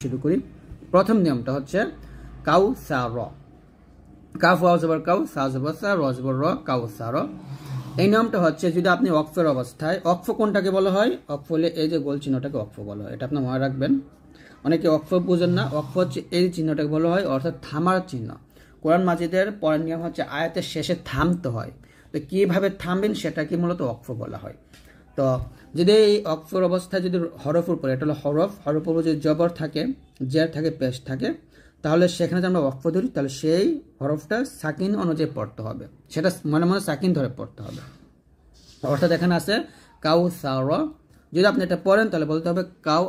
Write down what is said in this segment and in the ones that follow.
শুরু করি। প্রথম নিয়মটা হচ্ছে কাউ সা র, কাফ ওয়াও জবর কাউ, সা জবর সা, র জবর র, কাউ সা র। এই নিয়মটা হচ্ছে যদি আপনি ওয়াকফের অবস্থায়, ওয়াকফ কোনটাকে বলা হয়? ওয়াকফ হলে এই যে গোল চিহ্নটাকে ওয়াকফ বলা হয়, এটা আপনি মনে রাখবেন। অনেকে ওয়াকফ বুঝেন না, ওয়াকফ হচ্ছে এই চিহ্নটাকে বলা হয়, অর্থাৎ থামার চিহ্ন। কোরআন মাজিদের পরের নিয়ম হচ্ছে আয়াতের শেষে থামতে হয়। তো কীভাবে থামবেন সেটাকে মূলত ওয়াকফ বলা হয়। তো যদি এই ওয়াকফের অবস্থায় যদি হরফের উপরে, এটা হলো হরফ, হরফের উপরে যদি জবর থাকে, জের থাকে, পেশ থাকে, তাহলে সেখানে যদি আমরা ওয়াকফ ধরি তাহলে সেই হরফটা সাকিন অনুযায়ী পড়তে হবে, সেটা মনে মনে সাকিন ধরে পড়তে হবে। অর্থাৎ এখানে আছে কাউ সার, যদি আপনি এটা পড়েন তাহলে বলতে হবে কাউ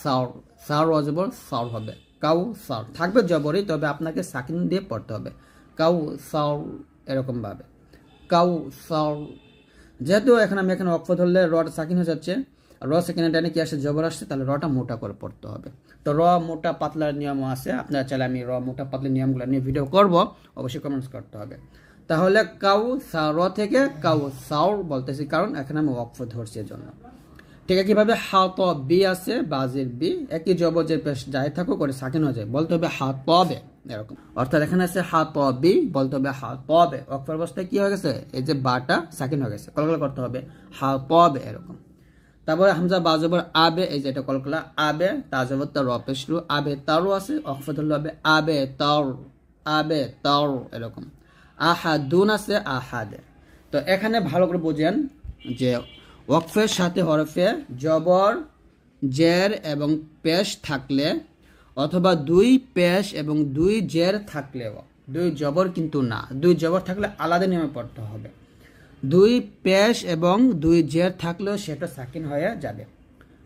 সার, সার অজবর সার হবে, কাউ সার থাকবে জবরই, তবে আপনাকে সাকিন দিয়ে পড়তে হবে, কাউ সার এরকমভাবে, কাউ সার। যেহেতু এখানে ওয়াকফ ধরলে রটা সাকিন হয়ে যাচ্ছে, র সেকেন্ডে টাইনে কি আসে, জবর আসছে, তাহলে রটা মোটা করে পড়তে হবে। তো র মোটা পাতলার নিয়মও আছে, আপনারা চাইলে আমি র মোটা পাতলার নিয়মগুলো নিয়ে ভিডিও করব, অবশ্যই কমেন্টস করতে হবে। তাহলে কাউ সা র থেকে কাউ সাউর বলতেছি, কারণ এখানে আমি ওয়াকফ ধরছি এর জন্য। ঠিক আছে, কিভাবে হা ত বি আছে, বাজির বি, একই জবর যে পেশ যাই থাকো করে সাকিন হয়ে যায়, বলতে হবে হা ত বে, এরকম। অর্থাৎ এখানে আছে হা ত বি, বলতে হবে হা ত বে। ওয়াকফের অবস্থায় কি হয়ে গেছে, এই যে বাটা সাকিন হয়ে গেছে, কলকলা করতে হবে হা ত বে, এরকম। তারপরে হামজা বাজবর আবে, এই যে এটা কলকলা আবে, তাজবর তার রপেশরু, আবে তারও আছে, ওয়াকফ ধরলে হবে আবে তার, আবে তার, এরকম। আহাদুন আছে, আহাদে। তো এখানে ভালো করে বোঝেন যে ওয়াকফের সাথে হরফে জবর, জের এবং পেশ থাকলে, অথবা দুই পেশ এবং দুই জের থাকলেও, দুই জবর কিন্তু না, দুই জবর থাকলে আলাদা নিয়মে পড়তে হবে। দুই পেশ এবং দুই জের থাকলেও সেটা সাকিন হয়ে যাবে।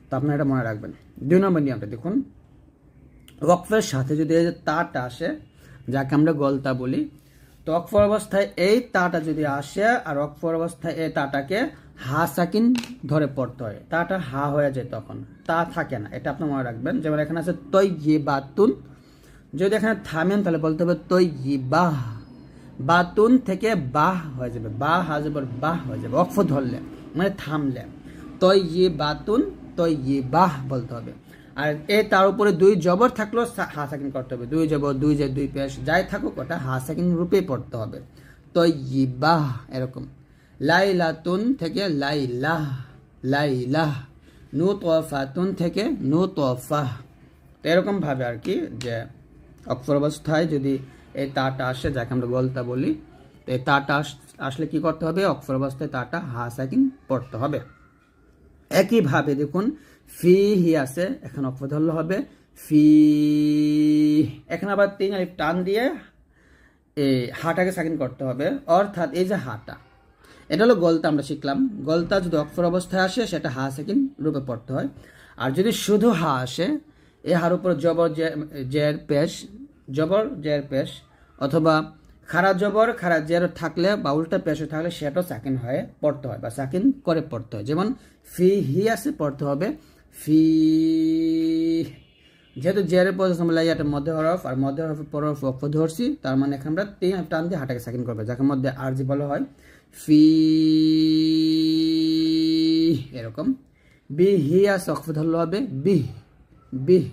তো আপনারা এটা মনে রাখবেন। 2 নম্বর নিয়মটা দেখুন, ওয়াকফের সাথে যদি এই যে তাটা আসে, যাকে আমরা গলতা বলি, তো ওয়াকফ অবস্থায় এই তাটা যদি আসে, আর ওয়াকফ অবস্থায় এই তাটাকে হা সাকিন ধরে পড়তে হয়, তাটা হা হয়ে যায়, তখন তা থাকে না, এটা আপনি মনে রাখবেন। যেমন এখানে আছে তৈয়িবাতুন, যদি এখানে থামেন তাহলে বলতে হবে তৈয়িবাহ, বাতুন থেকে বাহ হয়ে যাবে, বা হাজবর বাহ হয়ে যাবে ওয়াকফ ধরলে, মানে থামলে। তৈয়িবাতুন, তৈয়িবাহ বলতে হবে। আর তার উপরে দুই জবর থাকলেও হা সাকিন করতে হবে, দুই জবর, দুই জের, দুই পেশ যাই থাকুক ওটা হা সাকিন রূপেই পড়তে হবে, তৈয়িবাহ, এরকম। লাইলাতুন থেকে লাইলাহ, লাইলাহ। নুতফাতুন থেকে নুতফাহ। তো এরকম ভাবে আর কি, যে অক্ষর অবস্থায় যদি এই তাটা আসে, যাকে আমরা গলতা বলি, তো এই তাটা আসলে কি করতে হবে, অক্ষর অবস্থায় তাটা হা সাকিন পড়তে হবে। একইভাবে দেখুন ফি হি আছে, এখানে অক্ষর ধরলে হবে ফি, এখানে আবার 3 আলিফ টান দিয়ে এই হাটাকে সাকিন করতে হবে। অর্থাৎ এই যে হাটা, এটা হলো গলতা, আমরা শিখলাম গলতা যদি অক্ষর অবস্থায় আসে সেটা হা সাকিন রূপে পড়তে হয়। আর যদি শুধু হা আসে, এই হার উপর জবর জের পেশ, জবর জের পেশ, অথবা খারা জবর খারা জের থাকলে বা উল্টা পেশে থাকলে সেটাও সাকিন হয়ে পড়তে হয় বা সাকিন করে পড়তে হয়। যেমন ফি হি আছে, পড়তে হবে ফি, যেহেতু জেরের পর এটা মধ্যে হরফ, আর মধ্যে হরফের পর ওয়াকফ ধরছি, তার মানে এখানে আমরা 3 টান দিয়ে হাটাকে সাকিন করবে, যাকে মধ্যে আরজি বলা হয় ফি, এরকম। বি হি আছে, ওয়াকফ ধরলে হবে বিহ, বিহ।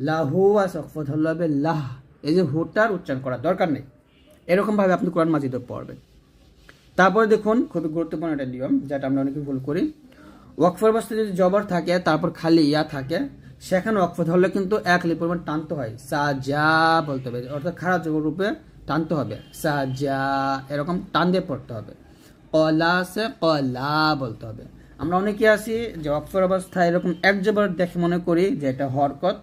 লাহু আছে, ওয়াকফ ধরলে হবে লাহ, এই যে হুটার উচ্চারণ করার দরকার নেই। এরকমভাবে আপনি কোরআন মাজিদও পড়বেন। তারপরে দেখুন খুবই গুরুত্বপূর্ণ একটা নিয়ম, যেটা আমরা অনেকে ভুল করি, ওয়াকফের অবস্থায় যদি জবর থাকে তারপর খালি ইয়া থাকে, সেখানে ওয়াকফ ধরলে কিন্তু এক আলিফ পরিমাণ টানতে হয়, সাজা বলতে হবে, অর্থাৎ খারাপ জবর রূপে টানতে হবে, সাজা, এরকম টান দিয়ে পড়তে হবে। কলা আছে, কলা বলতে হবে। আমরা অনেকে আছি যে ওয়াকফের অবস্থায় এরকম এক জবর দেখে মনে করি যে এটা হরকত,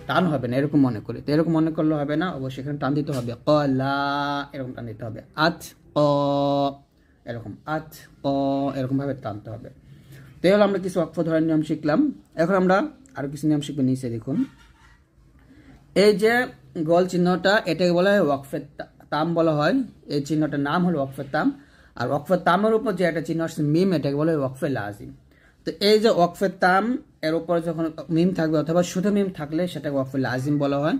টান হবে না, এরকম মনে করি। তো এরকম মনে করলে হবে না, অবশ্যই এখানে টান দিতে হবে, কলা, এরকম টান দিতে হবে, আত ক, এরকম আত ক, এরকম ভাবে টানতে হবে। তো হলো আমরা কিছু ওয়াকফ ধরার নিয়ম শিখলাম। এখন আমরা আরো কিছু নিয়ম শিখবো। নিচে দেখুন, এই যে গোল চিহ্নটা, এটাকে বলা হয় ওয়াকফের তাম বলা হয়, এই চিহ্নটার নাম হলো ওয়াকফের তাম। আর ওয়াকফের তামের উপর যে একটা চিহ্ন আসছে মিম, এটাকে বলা হয় ওয়াকফে লাজিম। তো এই যে ওয়াকফের তাম, এর উপর যখন মিম থাকবে অথবা শুধু মিম থাকলে সেটাকে ওয়াকফে লাজিম বলা হয়।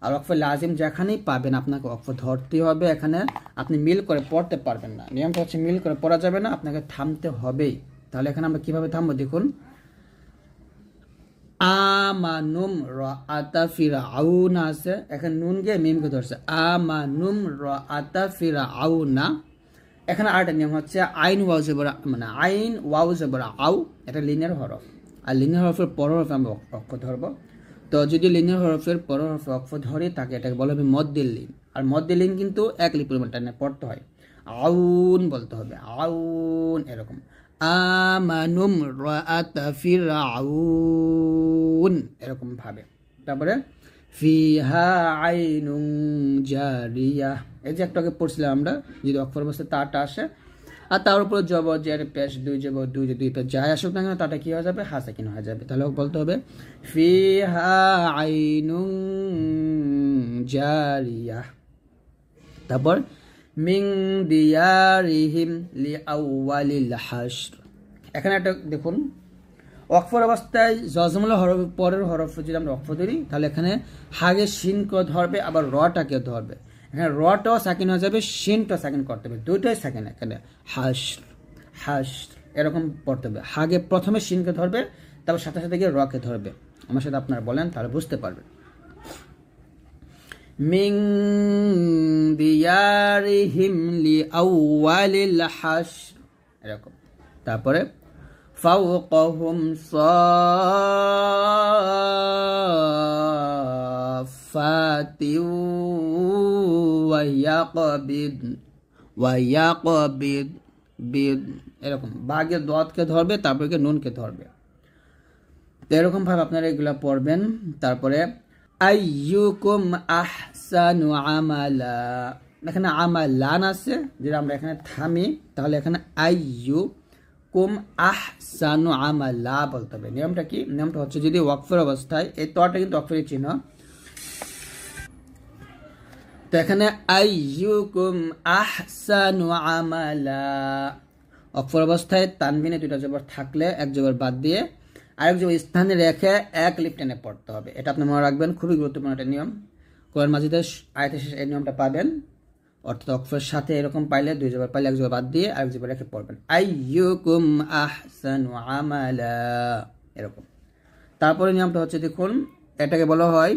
আর ওয়াকফে লাজিম যেখানেই পাবেন আপনাকে ওয়াকফ ধরতে হবে, এখানে আপনি মিল করে পড়তে পারবেন না। নিয়মটা হচ্ছে মিল করে পড়া যাবে না, আপনাকে থামতে হবেই। তাহলে এখানে আমরা কিভাবে থামবো দেখুন, আমানুম রাআতা ফিরআউনা আছে, এখানে নুন গিয়ে মিমকে ধরছে, আমানুম রাআতা ফিরআউনা। এখানে আরেকটা নিয়ম হচ্ছে আইন ওয়াও জবর, মানে আইন ওয়াও জবর আউ, এটা লিনিয়ার হরফ, আর লিনিয়ার হরফের পর হরফে আমরা অক্ষ ধরবো। তো যদি লিনিয়ার হরফের পর হরফে অক্ষ ধরে তাকে এটাকে বলা হবে মদ্দিল লিন, আর মদ্দিল লিন কিন্তু এক লিপ পরিমাণ টানে পড়তে হয়, আউন বলতে হবে, আউন এরকম। আমানুম রাআতা ফিরআউন এরকম ভাবে। তারপরে ফিহা আইনুন জারিয়া, এই যে একটু আগে পড়ছিলাম আমরা, যদি অক্ষর অবস্থায় তাটা আসে আর তার উপরে জবর জের পেশ দুই জবর দুই দুই পেশ যাই আসুক না কেন তাটা কি হয়ে যাবে, হাসাকিন হয়ে যাবে। তাহলে বলতে হবে ফিহা আইনুন জারিয়া। তারপর মিং দিয়ারিহিম লিআউয়ালিল হাশর, এখানে একটা দেখুন অক্ষর অবস্থায় জজমুল হরফ পরের হরফ যদি আমরা অক্ষ ধরি তাহলে এখানে হাগে শিনকে ধরবে, আবার রটাকে ধরবে, এখানে রটাও সাকিন হয়ে যাবে, শিনটাও সাকিন করতে হবে, দুইটাই সাকিন এখানে, হাশর হাশর এরকম পড়তে হবে। হাগে প্রথমে শিনকে ধরবে, তারপর সাথে সাথে গিয়ে রকে ধরবে। আমার সাথে আপনারা বলেন তাহলে বুঝতে পারবেন। মিং দিয়ারিহিম লিআউয়ালিল হাশর এরকম। তারপরে ফাওকাহুম সাফাতিন ওয়া ইয়াকবিদ বিদ এরকম, বাগের দোয়াতকে ধরবে, তারপরে নুনকে ধরবে। তো এরকম ভাবে আপনারা এগুলা পড়বেন। তারপরে আইয়ুকুম আহসানু আমালা, এখানে আমালান আছে, যেটা আমরা এখানে থামি তাহলে এখানে আইয়ুকুম আহসানু আমালা বলতে হবে। নিয়মটা কি? নিয়মটা হচ্ছে যদি ওয়াকফের অবস্থায়, এই তটা কিন্তু ওয়াকফের চিহ্ন, তো এখানে আইয়ুকুম আহসানু আমালা, ওয়াকফের অবস্থায় তানবিনে দুইটা জবর থাকলে এক জবর বাদ দিয়ে আরেক জবর স্থানে রেখে এক লিফ টেনে পড়তে হবে। এটা আপনি মনে রাখবেন, খুবই গুরুত্বপূর্ণ একটা নিয়ম। কোরআন মাজিদের আয়াতের শেষে এই নিয়মটা পাবেন, অর্থাৎ ওয়াকফের সাথে এরকম পাইলে দুই জবর পাইলে এক জবর বাদ দিয়ে আরেক জবর রেখে পড়বেন, আইয়ুকুম আহসানু আমালা এরকম। তারপরে নিয়মটা হচ্ছে দেখুন, এটাকে বলা হয়,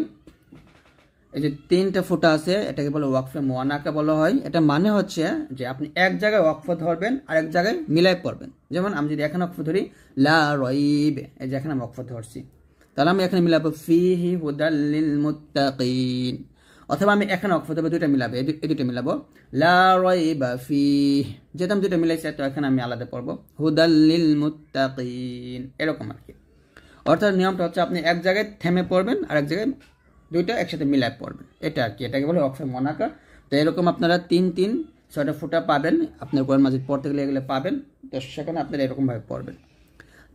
এই যে তিনটা ফুটা আছে এটাকে বলে ওয়াকফে মুআনাকা বলা হয়। এটা মানে হচ্ছে যে আপনি এক জায়গায় ওয়াকফ ধরবেন আর এক জায়গায় মিলাই পড়বেন। যেমন আমি যদি এখানে ওয়াকফ ধরি লা রাইব, এই যে এখানে আমি ওয়াকফ ধরছি, তাহলে আমি এখানে মিলাবো ফিহি হুদাল লিল মুত্তাকিন, অথবা আমি এখানে ওয়াকফ ধরবো, দুইটা মিলাবো, এই দুইটা মিলাবো লা রাইবা ফিহি, যেটা আমি দুইটা মিলাইছি তো এখানে আমি আলাদা পড়বো হুদাল লিল মুত্তাকিন এরকম আর কি। অর্থাৎ নিয়মটা হচ্ছে আপনি এক জায়গায় থেমে পড়বেন আর এক জায়গায় দুইটা একসাথে মিলাই পড়বেন, এটা আর কি, এটাকে বলে ওয়াকফে মুআনাকা। তো এরকম আপনারা 6টা ফুটা পাবেন, আপনার কোরআন মাজিদ পড়তে গেলে এগুলো পাবেন, তো সেখানে আপনারা এরকমভাবে পড়বেন।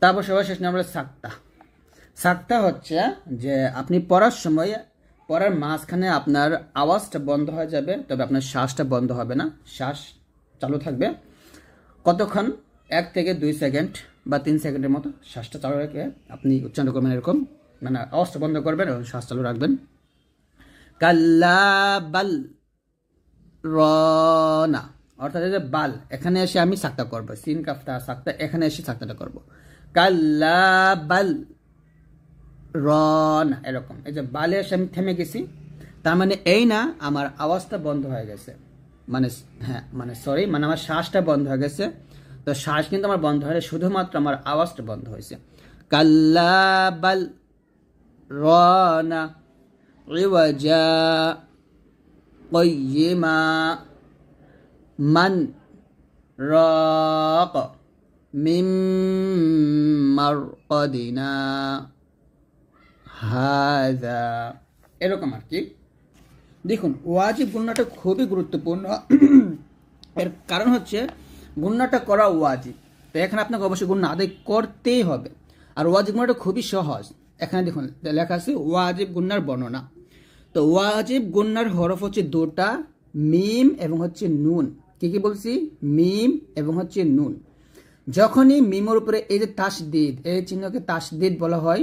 তারপর সবার শেষ নাম হলো সাক্তা। সাক্তা হচ্ছে যে আপনি পড়ার সময় পড়ার মাঝখানে আপনার আওয়াজটা বন্ধ হয়ে যাবে, তবে আপনার শ্বাসটা বন্ধ হবে না, শ্বাস চালু থাকবে। কতক্ষণ? 1 থেকে 2 সেকেন্ড বা 3 সেকেন্ডের মতো শ্বাসটা চালু রেখে আপনি উচ্চারণ করবেন এরকম, মানে আওয়াজটা বন্ধ করবেন এবং শ্বাস চালু রাখবেন। কাল্লা বাল রানা, অর্থাৎ এই যে বাল এখানে এসে আমি সাক্তা করবো, সিন কাফতা সাক্তা, এখানে এসে সাক্তাটা করবো, কাল্লা বাল রানা এরকম। এই যে বালে এসে আমি থেমে গেছি, তার মানে এই না আমার আওয়াজটা বন্ধ হয়ে গেছে, মানে হ্যাঁ মানে সরি, মানে আমার শ্বাসটা বন্ধ হয়ে গেছে। তো শ্বাস কিন্তু আমার বন্ধ হয়ে, শুধুমাত্র আমার আওয়াজটা বন্ধ হয়েছে। কাল্লা বাল রানা ইওয়াজা কাইয়িমা মান রাক মিম মারকাদিনা হাযা এরকম আর কি। দেখুন ওয়াজিব গুণনাটা খুবই গুরুত্বপূর্ণ, এর কারণ হচ্ছে গুণনাটা করা ওয়াজিব, তো এখানে আপনাকে অবশ্যই গুণনা আদায় করতেই হবে। আর ওয়াজিব গুণনাটা খুবই সহজ, এখানে দেখুন লেখা আছে ওয়াজিব গুণনার বর্ণনা। তো ওয়াজিব গুণনার হরফ হচ্ছে দুটা, মিম এবং হচ্ছে নুন। কি বলছি? মিম এবং হচ্ছে নুন। যখনই মিমের উপরে এই যে তাসদিদ, এই চিহ্নকে তাসদিদ বলা হয়,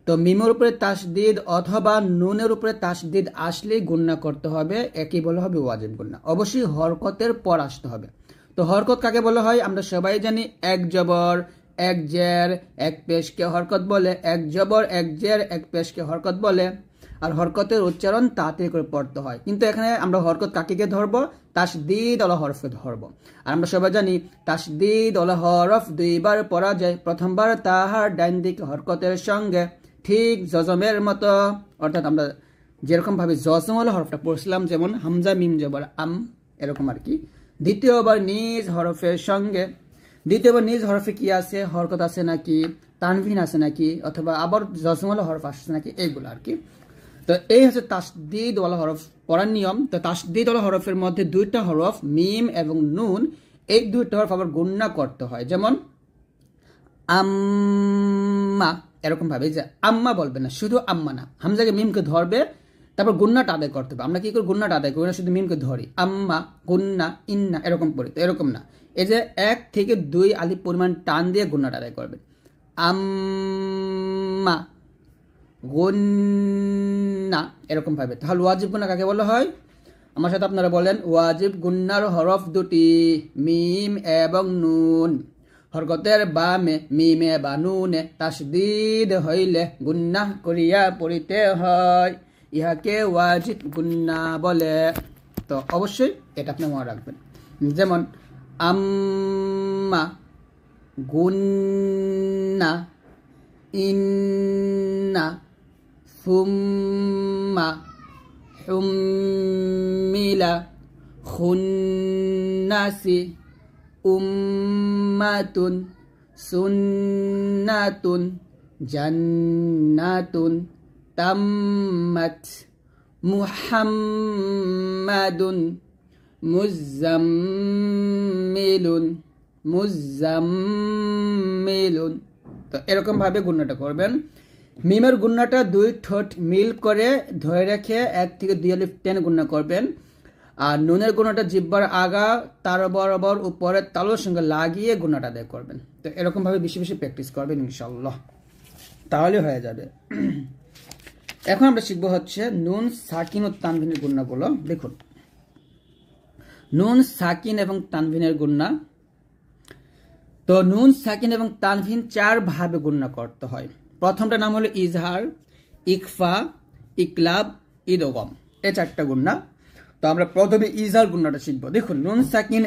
তো মিমের উপরে তাসদিদ অথবা নুনের উপরে তাসদিদ আসলেই গুণনা করতে হবে, একই বলা হবে ওয়াজিব গুণনা। অবশ্যই হরকতের পর আসতে হবে। তো হরকত কাকে বলা হয়? আমরা সবাই জানি এক জবর এক জের এক পেশকে হরকত বলে, এক জবর এক জের এক পেশকে হরকত বলে। আর হরকতের উচ্চারণ তাড়াতাড়ি করে পড়তে হয়। কিন্তু এখানে আমরা হরকত কাকে ধরবো? তাসদিদ ওয়ালা হরফে ধরবো। আর আমরা সবাই জানি তাসদিদ ওয়ালা হরফ দুইবার পড়া যায়। প্রথমবার তাহার ডাইন দিক হরকতের সঙ্গে, ঠিক জজমের মতো, অর্থাৎ আমরা যেরকম ভাবে জজম ওয়ালা হরফটা পড়ছিলাম, যেমন হামজা মিম জবর আম, এরকম আর কি। দ্বিতীয়বার নিজ হরফের সঙ্গে, দ্বিতীয়বার নিজ হরফে কি আছে, হরকত আছে নাকি, তানভিন আছে নাকি, অথবা আবার জজম ওয়ালা হরফ আসছে নাকি, এইগুলো আর কি। তো এই হচ্ছে তাসদিদ ওয়ালা হরফ পড়ার নিয়ম। তো তাসদিদ ওয়ালা হরফের মধ্যে দুইটা হরফ মিম এবং নুন, এই দুইটা হরফ আবার গুণনা করতে হয়। যেমন আম্মা, এরকম ভাবে যে আম্মা বলবে না, শুধু আম্মা না, হামজাকে মিমকে ধরবে, তারপর গুণনাটা আদায় করতে হবে। আমরা কি করি? গুণনাটা আদায় করি না, শুধু মিমকে ধরি, আম্মা গুণনা ইন্না এরকম পড়ি। তো এরকম না, এই যে 1 থেকে 2 আলিফ পরিমাণ টান দিয়ে গুণনাটা আদায় করবে। আম্মা গুন্না, এরকম ভাবে। তাহলে ওয়াজিব গুন্না কাকে বলা হয়? আমার সাথে আপনারা বলেন, ওয়াজিব গুন্নার হরফ দুটি মিম এবং নুন। হরকতের বামে মিমে বা নুনে তাসদিদ হইলে গুন্না করিয়া পড়িতে হয়, ইহাকে ওয়াজিব গুন্না বলে। তো অবশ্যই এটা আপনি মনে রাখবেন। যেমন আম্মা গুন্না ইন্না সুম্মা হুম্মিলা খুন্নাসি উম্মাতুন সুন্নাতুন জান্নাতুন তাম্মাত মুহাম্মাদুন মুজাম্মিলুন মুজাম্মিলুন। তো এরকম ভাবে গুণনাটা করবেন। মিমের গুণনাটা 2 ঠোঁট মিল করে ধরে রেখে 1 থেকে 2 আলিফ টেনে গুণনা করবেন। আর নুনের গুণনাটা জিহ্বার আগা তার বরাবর উপরে তালুর সঙ্গে লাগিয়ে গুণনাটা আদায় করবেন। তো এরকম ভাবে বেশি বেশি প্র্যাকটিস করবেন ইনশাআল্লাহ, তাহলে হয়ে যাবে। এখন আমরা শিখবো হচ্ছে নুন সাকিন ও তানভিনের গুণনাগুলো। দেখুন, নুন সাকিন এবং তানভিনের গুণনা। তো নুন সাকিন এবং তানভিন 4 ভাবে গুণনা করতে হয়। প্রথমটা নাম হলো ইজহার, ইকফা, ইকলাব, ইদগম, এই 4টা গুণনা। তো আমরা প্রথমে ইজহার গুণনাটা শিখবো। দেখুন, নুন সাকিন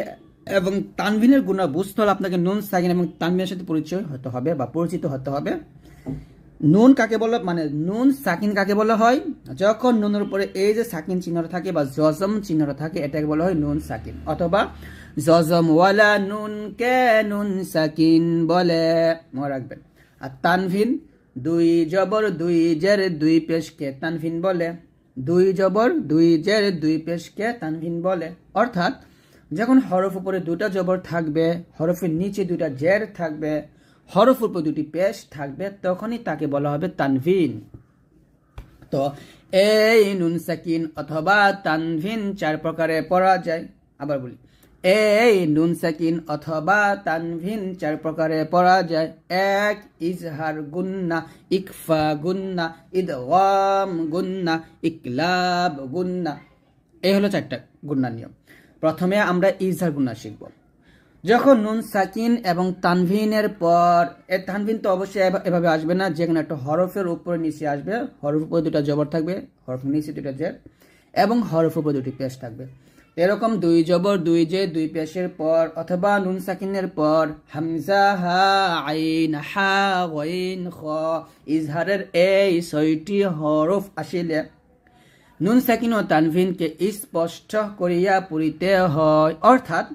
এবং তানভিনের গুণনা বুঝতে হলে আপনাকে নুন সাকিন এবং তানভিনের সাথে পরিচয় হতে হবে বা পরিচিত হতে হবে। নুন কাকে বলা, মানে নুন সাকিন কাকে বলা হয়? যখন নুনের উপরে এই যে সাকিন চিহ্নটা থাকে বা জজম চিহ্নটা থাকে, এটাকে বলা হয় নুন সাকিন, অথবা জজম ওয়ালা নুন কে নুন সাকিন বলে, মনে রাখবেন। আর তানভিন 2 জবর 2 জের 2 পেশকে তানভিন বলে, 2 জবর 2 জের 2 পেশকে তানভিন বলে। অর্থাৎ যখন হরফ উপরে 2টা জবর থাকবে, হরফের নিচে 2টা জের থাকবে, হরফ উপর 2টি পেশ থাকবে, তখনই তাকে বলা হবে তানভিন। তো এই নুন সাকিন অথবা তানভিন 4 প্রকারে পড়া যায়। আবার বলি, এই নুন সাকিন অথবা তানভিন 4 প্রকারে পড়া যায়। 1 ইজহার গুন্না, ইকফা গুন্না, ইদগাম গুন্না, ইকলাব গুন্না। এই হলো 4টা গুন্নার নিয়ম। প্রথমে আমরা ইজহার গুন্না শিখব। যখন নুন সাকিন এবং তানভিনের পর, তানভিন তো অবশ্যই এভাবে আসবে না, যেখানে একটা হরফের উপরে নিচে আসবে, হরফের উপরে 2টা জবর থাকবে, হরফের নিচে 2টা জের, এবং হরফের উপরে 2টি পেশ থাকবে। এরকম 2 জবর 2 জে 2 পেশের পর, অথবা নুন সাকিনের পর হামজা হা আইন হা গাইন খ, ইজহারের এই 6টি হরফ আসিলে নুন সাকিন ও তানভিনকে স্পষ্ট করিয়া পড়িতে হয়। অর্থাৎ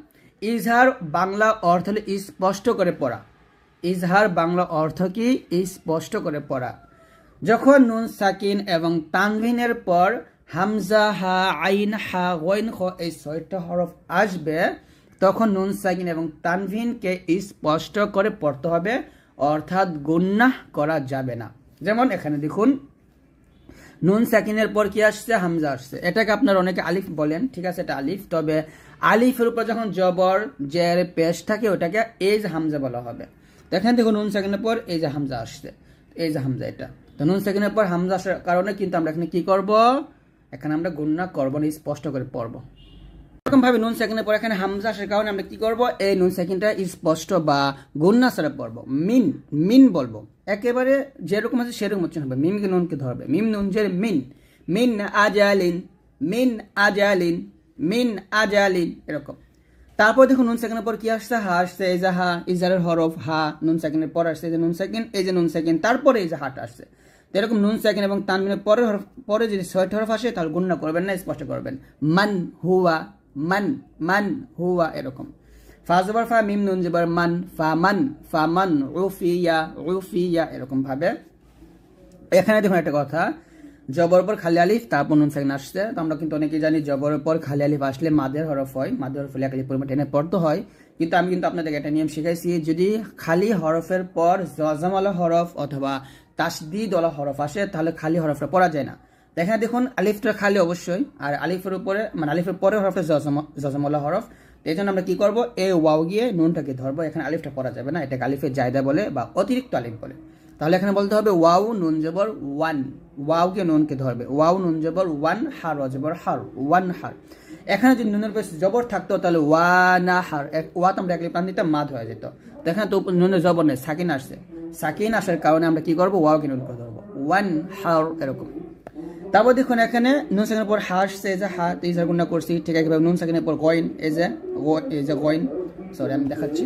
ইজহার বাংলা অর্থ হলো স্পষ্ট করে পড়া। ইজহার বাংলা অর্থ কি? স্পষ্ট করে পড়া। যখন নুন সাকিন এবং তানভিনের পর হামজা হা আইন হা গাইন খ এই 6টা হরফ আসবে, তখন নুন সাকিন এবং তানভিনকে স্পষ্ট করে পড়তে হবে, অর্থাৎ গুন্নাহ করা যাবে না। যেমন এখানে দেখুন, নুন সাকিনের পর কি আসছে? হামজা আসছে। এটাকে আপনারা অনেকে আলিফ বলেন, ঠিক আছে, এটা আলিফ। তবে আলিফের উপর যখন জবর জের পেশ থাকে, ওটাকে এই যে হামজা বলা হবে। দেখেন, দেখুন, নুন সাকিনের পর এই যে হামজা আসছে, এই যে হামজা, এটা তো নুন সাকিনের পর হামজা আসার কারণে কিন্তু আমরা এখানে কি করব? এখানে আমরা গুন্নাহ করব না, স্পষ্ট করে পড়ব। এরকম ভাবে নুন সেকেন্ডের পর এখানে হামজা আসার কারণে আমরা কি করব, এই নুন সেকেন্ডটা স্পষ্ট বা গুন্না স্বরে পড়বো, মিন মিন বলবো, একেবারে যেরকম আছে সেরকম উচ্চারণ হবে। মিমকে নুনকে ধরবে, মিম নুন জের মিন, মিন আজালিন, মিন আজালিন, মিন আজালিন, এরকম। তারপর দেখুন নুন সেকেন্ডের পর কি আসছে, হা আসছে, এই যে হা ইজারের হরফ, হা নুন সেকেন্ডের পর আসছে, এই যে নুন সেকেন্ড, এই যে নুন সেকেন্ড, তারপরে এই যে হাটা আসছে। এরকম নুন সেকেন্ড এবং তানবিনের পরে যদি 6টা হরফ আসে তাহলে গুণনা করবেন না, স্পষ্ট করবেন, মান হুয়া, মান মান হুয়া, এরকম। ফা জবর ফা, মিম নুন জবর মান, ফামান ফামান, উফিয়া উফিয়া, এরকম ভাবে। এখানে দেখুন একটা কথা, জবর পর খালি আলিফ তারপর নুন সেকেন্ড আসছে, তো আমরা কিন্তু অনেকেই জানি জবরের পর খালি আলিফ আসলে মাদের হরফ হয়, মাদের হরফ হলে এক আলিফ পরিমাণ টেনে পড়তে হয়। কিন্তু আমি কিন্তু আপনাদেরকে একটা নিয়ম শিখাইছি, যদি খালি হরফের পর জজমওয়ালা হরফ অথবা তাসদিদ ওয়ালা হরফ আসে তাহলে খালি হরফটা পড়া যায় না। এখানে দেখুন আলিফটা খালি অবশ্যই, আর আলিফের উপরে মানে আলিফের পরে হরফটা জজমওয়ালা হরফ। এই জন্য আমরা কি করবো, এ ওয়াও গিয়ে নুনটাকে ধরবো, এখানে আলিফটা পড়া যাবে না, এটাকে আলিফের জায়দা বলে বা অতিরিক্ত আলিফ বলে। তাহলে এখানে বলতে হবে ওয়াও নুন জবর ওয়ান, ওয়াওকে নুনকে ধরবে, ওয়াও নুন জবর ওয়ান, হার জবর হার, ওয়ান হার। এখানে যদি নুনের পেশ জবর থাকতো তাহলে ওয়ানা হার, ওয়া তো আমরা এক প্রাণ দিতে মাদ হয়ে যেত। তো এখানে তো নুনের জবর নেই, সাকিন আসছে, সাকিন আসার কারণে আমরা কি করবো, ওয়াওকে নুনকে ধরবো, ওয়ান হার, এরকম। তারপর দেখুন এখানে নুন সাকিনের পর হা আসছে, এই যে হা ইজার গুণা করছি, ঠিক আছে। নুন সাকিনের পর গয়েন, এই যে গয়েন, সরি আমি দেখাচ্ছি,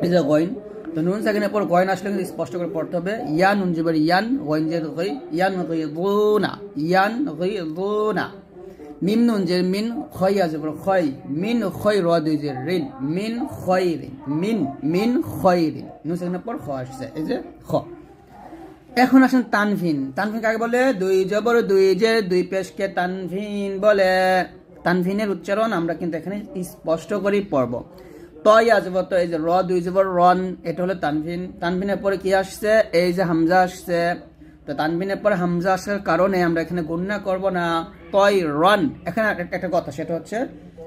এই যে গয়েন। তো নুন সাকিনের পর গয়েন আসলে কিন্তু স্পষ্ট করে পড়তে হবে, ইয়ান নুন জবর ইয়ান, গয়েন জের গই, ইয়ান গইদুনা, ইয়ান গইদুনা। মিম নুন জের মিন, খয়া জবর খয়, মিন খয় র দুই জের রিন, মিন খয়রিন, মিন খয়রিন। নুন সাকিনের পর খ আসছে, এই যে খ। এখন আসেন তানভিন, তানভিন কাকে বলে, দুই জবর দুই জের দুই পেশকে তানভিন বলে। তানভিনের উচ্চারণ আমরা কিন্তু এখানে স্পষ্ট করেই পড়ব। তয় আসবো, তো এই যে র দুই জবর রন, এটা হলো তানভিন। তানভিনের পরে কি আসছে, এই যে হামজা আসছে, তো তানভিনের পরে হামজা আসার কারণে আমরা এখানে গণনা করব না, তয় রন। এখানে একটা কথা, সেটা হচ্ছে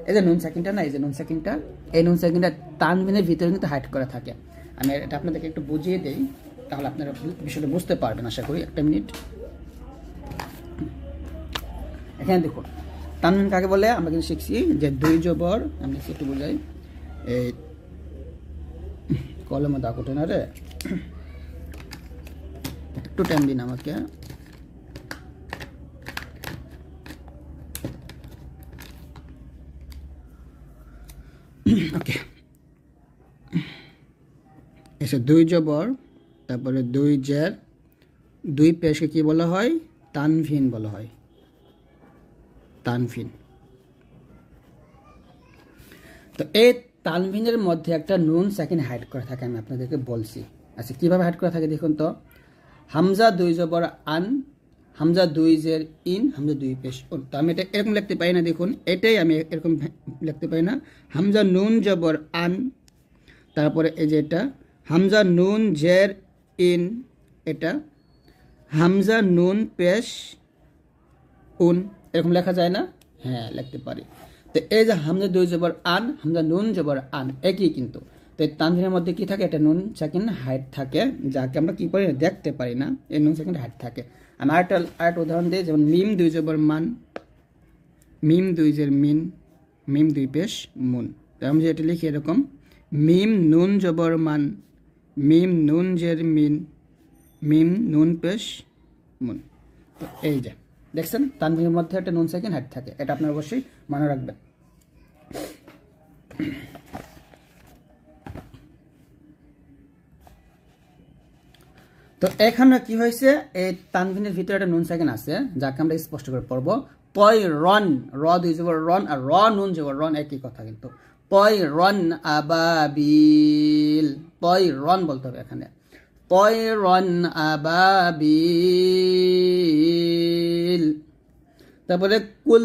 এই যে নুন সেকেন্ডটা না, এই যে নুন সেকেন্ডটা, এই নুন সেকেন্ডটা তানভিনের ভিতরে কিন্তু হাইড করা থাকে। আমি এটা আপনাদেরকে একটু বুঝিয়ে দিই, তাহলে আপনারা বিষয়টা বুঝতে পারবেন আশা করি। একটা মিনিট, এখানে দেখুন তানভিন কাকে বলে আমরা কিন্তু শিখছি যে দুই জবর, আমি একটু বোঝাই, এই কলমে দাগ ওঠে না রে, একটু টাইম দিন আমাকে। ওকে, এসে দুই জবর, তারপরে দুই জের দুই পেশকে কি বলা হয়, তানভিন বলা হয়, তানভিন। তো এই তানভিনের মধ্যে একটা নুন সেকেন্ড হাইড করা থাকে, আমি আপনাদেরকে বলছি। আচ্ছা কিভাবে হাইড করা থাকে দেখুন তো, হামজা দুই জবর আন, হামজা দুই জের ইন, হামজা দুই পেশ উন। তো আমি এটা এরকম লিখতে পারি না, দেখুন এটাই আমি এরকম লিখতে পারি না, হামজা নুন জবর আন, তারপরে এই যে এটা হামজা নুন জের ইন, এটা হামজা নুন পেশ উন, এরকম লেখা যায় না, হ্যাঁ লিখতে পারি। তো এই যে হামজা দুই জবর আন, হামজা নুন জবর আন, একই কিন্তু। তো এই তানভিনের মধ্যে কি থাকে, একটা নুন সেকেন্ড হাইট থাকে, যাকে আমরা কি করি দেখতে পারি না, এই নুন সেকেন্ড হাইট থাকে। আমি আরেকটা উদাহরণ দিই, যেমন মিম দুই জবর মান, মিম দুই জের মিন, মিম দুই পেশ মুন। তো আমি যেটা লিখি এরকম, মিম নুন জবর মান, মিম নুন জের মিন, মিম নুন পেশ মুন। তো এই যে দেখছেন তানভিনের মধ্যে একটা নুন সেকেন্ড হাইট থাকে, এটা আপনারা অবশ্যই মনে রাখবেন। তো এখানে কি হয়েছে, এই তানভিনের ভিতরে একটা নুন সেকেন্ড আছে, যাকে আমরা স্পষ্ট করে পড়বো, পয় রন, র দুই জবর রন আর র নুন জবর রন, একই কথা কিন্তু। পয় রন আবাবিল, পয় রন বলতে হবে এখানে, পয় রন আবাবিল। তারপরে কুল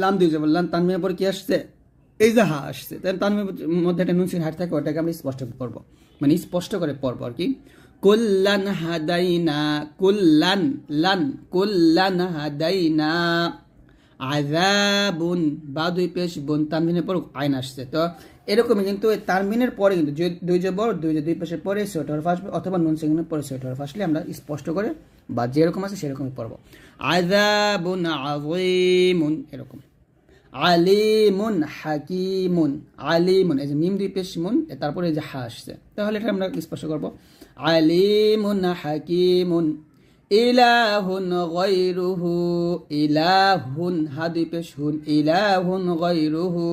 লাম দুই জবর লাম, তানভিনের পরে কি আসছে, এই যে হা আসছে, তাহলে তানভিনের মধ্যে একটা নুন সেকেন্ড হাইট থাকে, ওটাকে আমরা স্পষ্ট করবো, মানে স্পষ্ট করে পড়বো আর কি। কুল্লান হাদাইনা, কুল্লান লান, কুল্লান হাদাইনা, আযাবুন বা দুই পেশ বুন, তানভিনের পর আইন আসছে। তো এরকমই কিন্তু তানভিনের পরে কিন্তু দুই জবর দুই পেশের পরে সেটা হরফ আসবে, অথবা নুন সেকেন্ডের পরে সেটা হরফ আসলে আমরা স্পষ্ট করে বা যেরকম আছে সেরকমই পড়বো, আযাবুন আযীমুন, এরকম। আলিমুন হাকিমুন, আলিমুন, এই যে মিম দুই পেশ মুন, তারপরে এই যে হা আসছে, তাহলে এটা আমরা স্পষ্ট করব আলিমুন হাকিমুন। ইলাহুন গায়রুহু, ইলাহুন হা দুই পেশ হুন, ইলাহুন গায়রুহু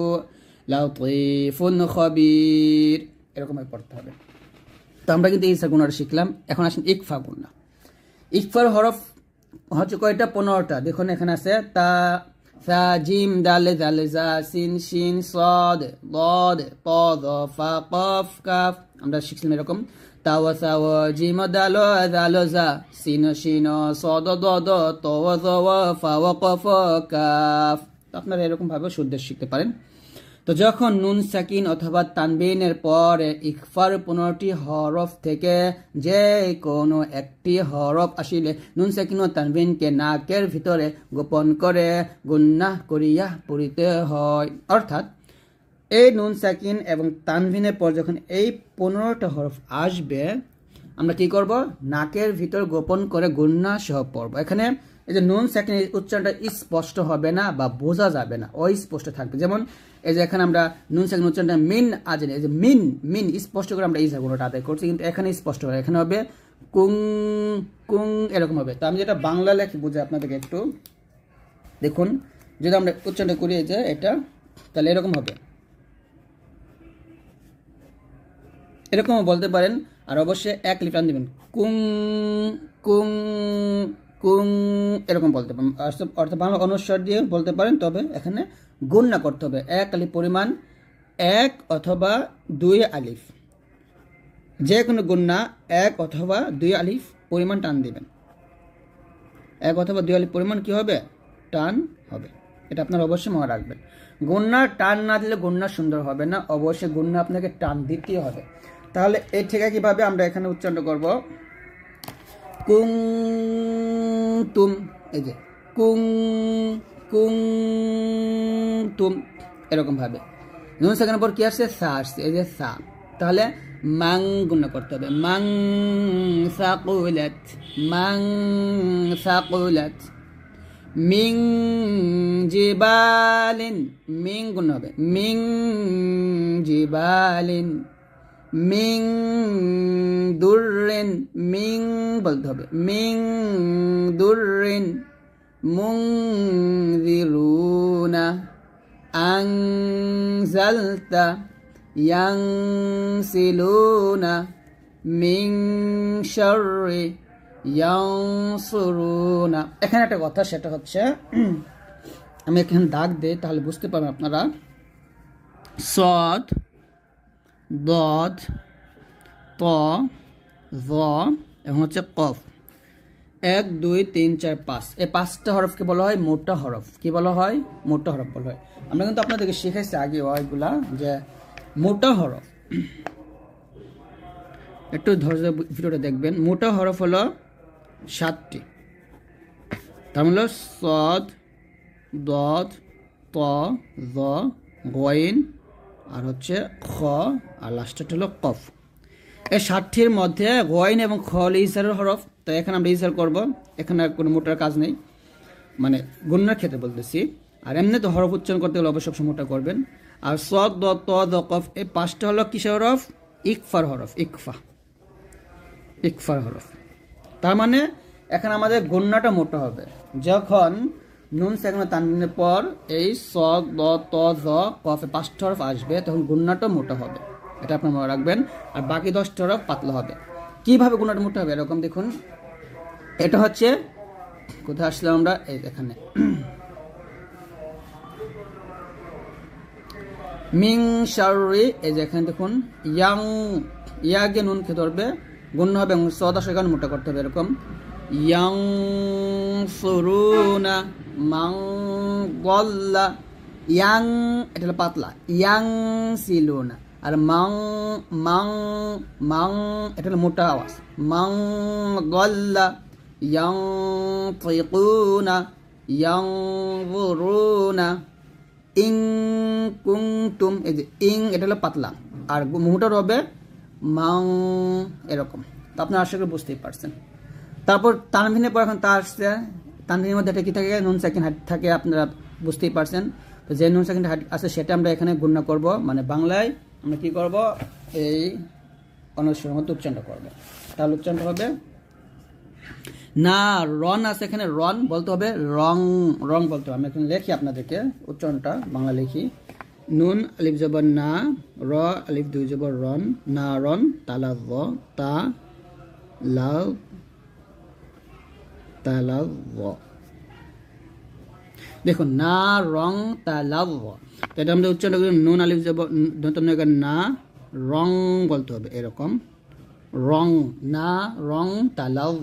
লাতীফুন খবীর, এরকমই পড়তে হবে। তো আমরা কিন্তু এই গুণাটা শিখলাম। এখন আসেন ইকফা গুণা। ইকফার হরফ হচ্ছে কয়টা? 15টা। দেখুন এখানে আছে তা, সা, জিম, দাল, জাল, জা, সিন, শিন, সদ, দদ, ত, দ, ফা, কফ, কাফ। আমরা শিখছিলাম এরকম তা, ওয়া, সা, ওয়া, জিম, দাল, জাল, জা, সিন, শিন, সদ, দদ, ত, জ, ওয়া, ফা, ওয়া, কফ, কাফ। আপনারা এরকম ভাবে শুদ্ধ শিখতে পারেন। তো যখন নুন সাকিন অথবা তানবিনের পরে ইকফার 15টি হরফ থেকে যে কোনো একটি হরফ আসিলে নুন সাকিন ও তানবিনকে নাকের ভিতরে গোপন করে গুন্নাহ করিয়া পড়িতে হয়। অর্থাৎ এই নুন সাকিন এবং তানবিনের পর যখন এই 15টা হরফ আসবে, আমরা কি করব? নাকের ভিতর গোপন করে গুন্নাহ সহ পড়ব। এখানে এই যে নুন সাকিনের উচ্চারণটা স্পষ্ট হবে না বা বোঝা যাবে না, অস্পষ্ট থাকবে। যেমন এই যে এখানে আমরা নুন সাকিন উচ্চারণটা মিন আজনে, এই যে মিন মিন স্পষ্ট করে আমরা এই জায়গাটা আদায় করছি, কিন্তু এখানে স্পষ্ট হবে, এখানে হবে কুং কুং, এরকম হবে। তো আমি যেটা বাংলা লেখি বুঝে আপনাদেরকে একটু দেখুন, যদি আমরা উচ্চারণটা করি যে এটা, তাহলে এরকম হবে, এরকমও বলতে পারেন। আর অবশ্যই এক লিটার দিবেন, কুং কুং কুং, এরকম বলতে পারেন। অর্থাৎ বাংলা অনুস্বার দিয়ে বলতে পারেন, তবে এখানে গুণনা করতে হবে। এক আলিফ পরিমাণ 1 অথবা 2 আলিফ, যে কোনো গুণনা 1 অথবা 2 আলিফ পরিমাণ টান দিবেন। 1 অথবা 2 আলিফ পরিমাণ কি হবে? টান হবে। এটা আপনারা অবশ্যই মনে রাখবেন। গুণনা টান না দিলে গুণনা সুন্দর হবে না, অবশ্যই গুণনা আপনাকে টান দিতেই হবে। তাহলে এই থেকে কিভাবে আমরা এখানে উচ্চারণ করব? কুং তুম, এই যে কুং কুং তুম, এরকম ভাবে। নুন সাকিনের পর কি আসছে? সা আসছে, এই যে সা। তাহলে মাং গুণা করতে হবে, মাং সাকুলাত, মাং সাকুলাত। মিং জিবালিন, মিং গুণ হবে, মিং জিবালিন। মিং দুররিন, মিং বলতে হবে, মিং দুররিন। মুনযিরুনা, আনজালতা, ইয়ানসিলুনা, মিং শাররি ইয়ানসুরুনা। এখানে একটা কথা, সেটা হচ্ছে আমি এখানে দাগ দেই, তাহলে বুঝতে পারবেন আপনারা। সদ, দদ, ত, জ এবং হচ্ছে কফ, 1 2 3 4 5, এই 5টা হরফকে বলা হয় মোটা হরফ। কি বলা হয়? মোটা হরফ বলা হয়। আমরা কিন্তু আপনাদেরকে শিখেছি আগে ওইগুলা, যে মোটা হরফ, একটু ধৈর্য ভিডিওটা দেখবেন। মোটা হরফ হলো 7টি। তার মানে হলো সদ, দদ, ত, জ, গইন, আর হচ্ছে খ, আর লাস্টটা হলো কফ। এই 7টির মধ্যে গইন এবং খ হলো ইসারের হরফ। তো এখানে আমরা ইসার করব, এখানে কোনো মোটার কাজ নেই, মানে গুণনার ক্ষেত্রে বলতেছি। আর এমনি তো হরফ উচ্চারণ করতে গেলে অবশ্যই সবসময় মোটা করবেন। আর সদ, দ, ত, দ, কফ, এই 5টা হলো কিসের হরফ? ইকফার হরফ, ইকফা, ইকফার হরফ। তার মানে এখানে আমাদের গুণনাটা মোটা হবে। যখন নুন সাকিন তানবিনের পর এই সদ, দ, ত, জ, কফ, 5টা হরফ আসবে, তখন গুণনাটা মোটা হবে। এটা আপনার মনে রাখবেন। আর বাকি 10টা হরফ পাতলা হবে। কিভাবে গুণনাটা মোটা হবে? এরকম দেখুন, এটা হচ্ছে কোথায় আসলাম আমরা? এই এখানে মিং শাররি, এই যে এখানে দেখুন ইয়াং, ইয়াকে নুনকে ধরবে, গুণ হবে এবং সদা সেখানে মোটা করতে হবে। এরকম ইয়াং সুরুনা, মাং বল্লা, ইয়াং এটা হলো পাতলা, ইয়াং সিলুনা। আর মাং মাং মাং এটা হলো মোটা আওয়াজ, মাং গল্লা, ইয়াং তিকুনা, ইয়াং বুরুনা। ইং কুং তুম, এই যে ইং এটা হলো পাতলা, আর মোটার হবে মাং, এরকম। তো আপনারা আশা করে বুঝতেই পারছেন। তারপর তানভিনের পর এখন তা আসছে, তানভিনের মধ্যে এটা কি থাকে? নুন সাকিন থাকে, আপনারা বুঝতেই পারছেন। তো যে নুন সাকিন আছে সেটা আমরা এখানে গুণনা করব, মানে বাংলায় আমরা কি করব, এই অনুচ্চারণ মতো উচ্চারণ করব। তাহলে উচ্চারণ হবে না, রন আছে এখানে, রন বলতে হবে রং, রং বলতে হবে। আমি এখানে লিখি আপনাদেরকে উচ্চারণটা, বাংলা লিখি। নুন আলিফ জবর না, র আলিফ দুই জবর রন, না রন, তালা র, তা লাভ তালাভ। দেখুন না রং তালাভ, এটা আমরা উচ্চারণ করি নুন আলিফ জবর না, রং বলতে হবে এরকম, রং না রং তালাভ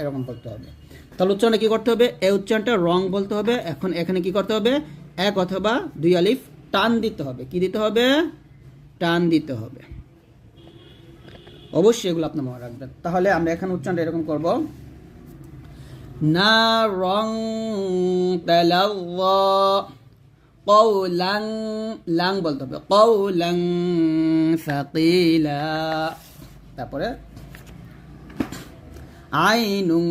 এরকম বলতে হবে। তাহলে উচ্চারণটা কি করতে হবে, এই উচ্চারণটা রং বলতে হবে। এখন এখানে কি করতে হবে, এক অথবা দুই আলিফ টান দিতে হবে। কি দিতে হবে, টান দিতে হবে। অবশ্যই এগুলো আপনি মনে রাখবেন। তাহলে আমরা এখানে উচ্চারণটা এরকম করব, না রং তালাভ, কওলাং, লাং বলতে হবে, কওলাং সাকিলা। তারপরে আইনুন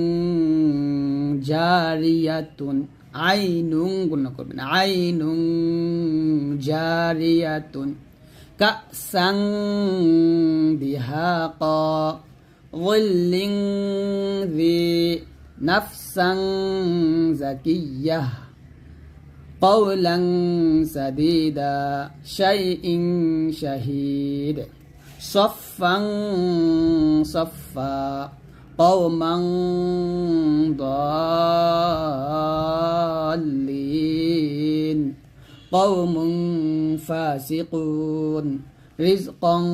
জারিয়াতুন, আইনুন গুণ করবেন, আইনুন জারিয়াতুন, কাসাং দিহাকা, যিল্লিন যি নাফসাং যাকিয়াহ, কওলাং সাদীদা, শাইইন শাহীদ, সফাং সফা, কওমান দাল্লিন, কওমুন ফাসিকুন, রিজকান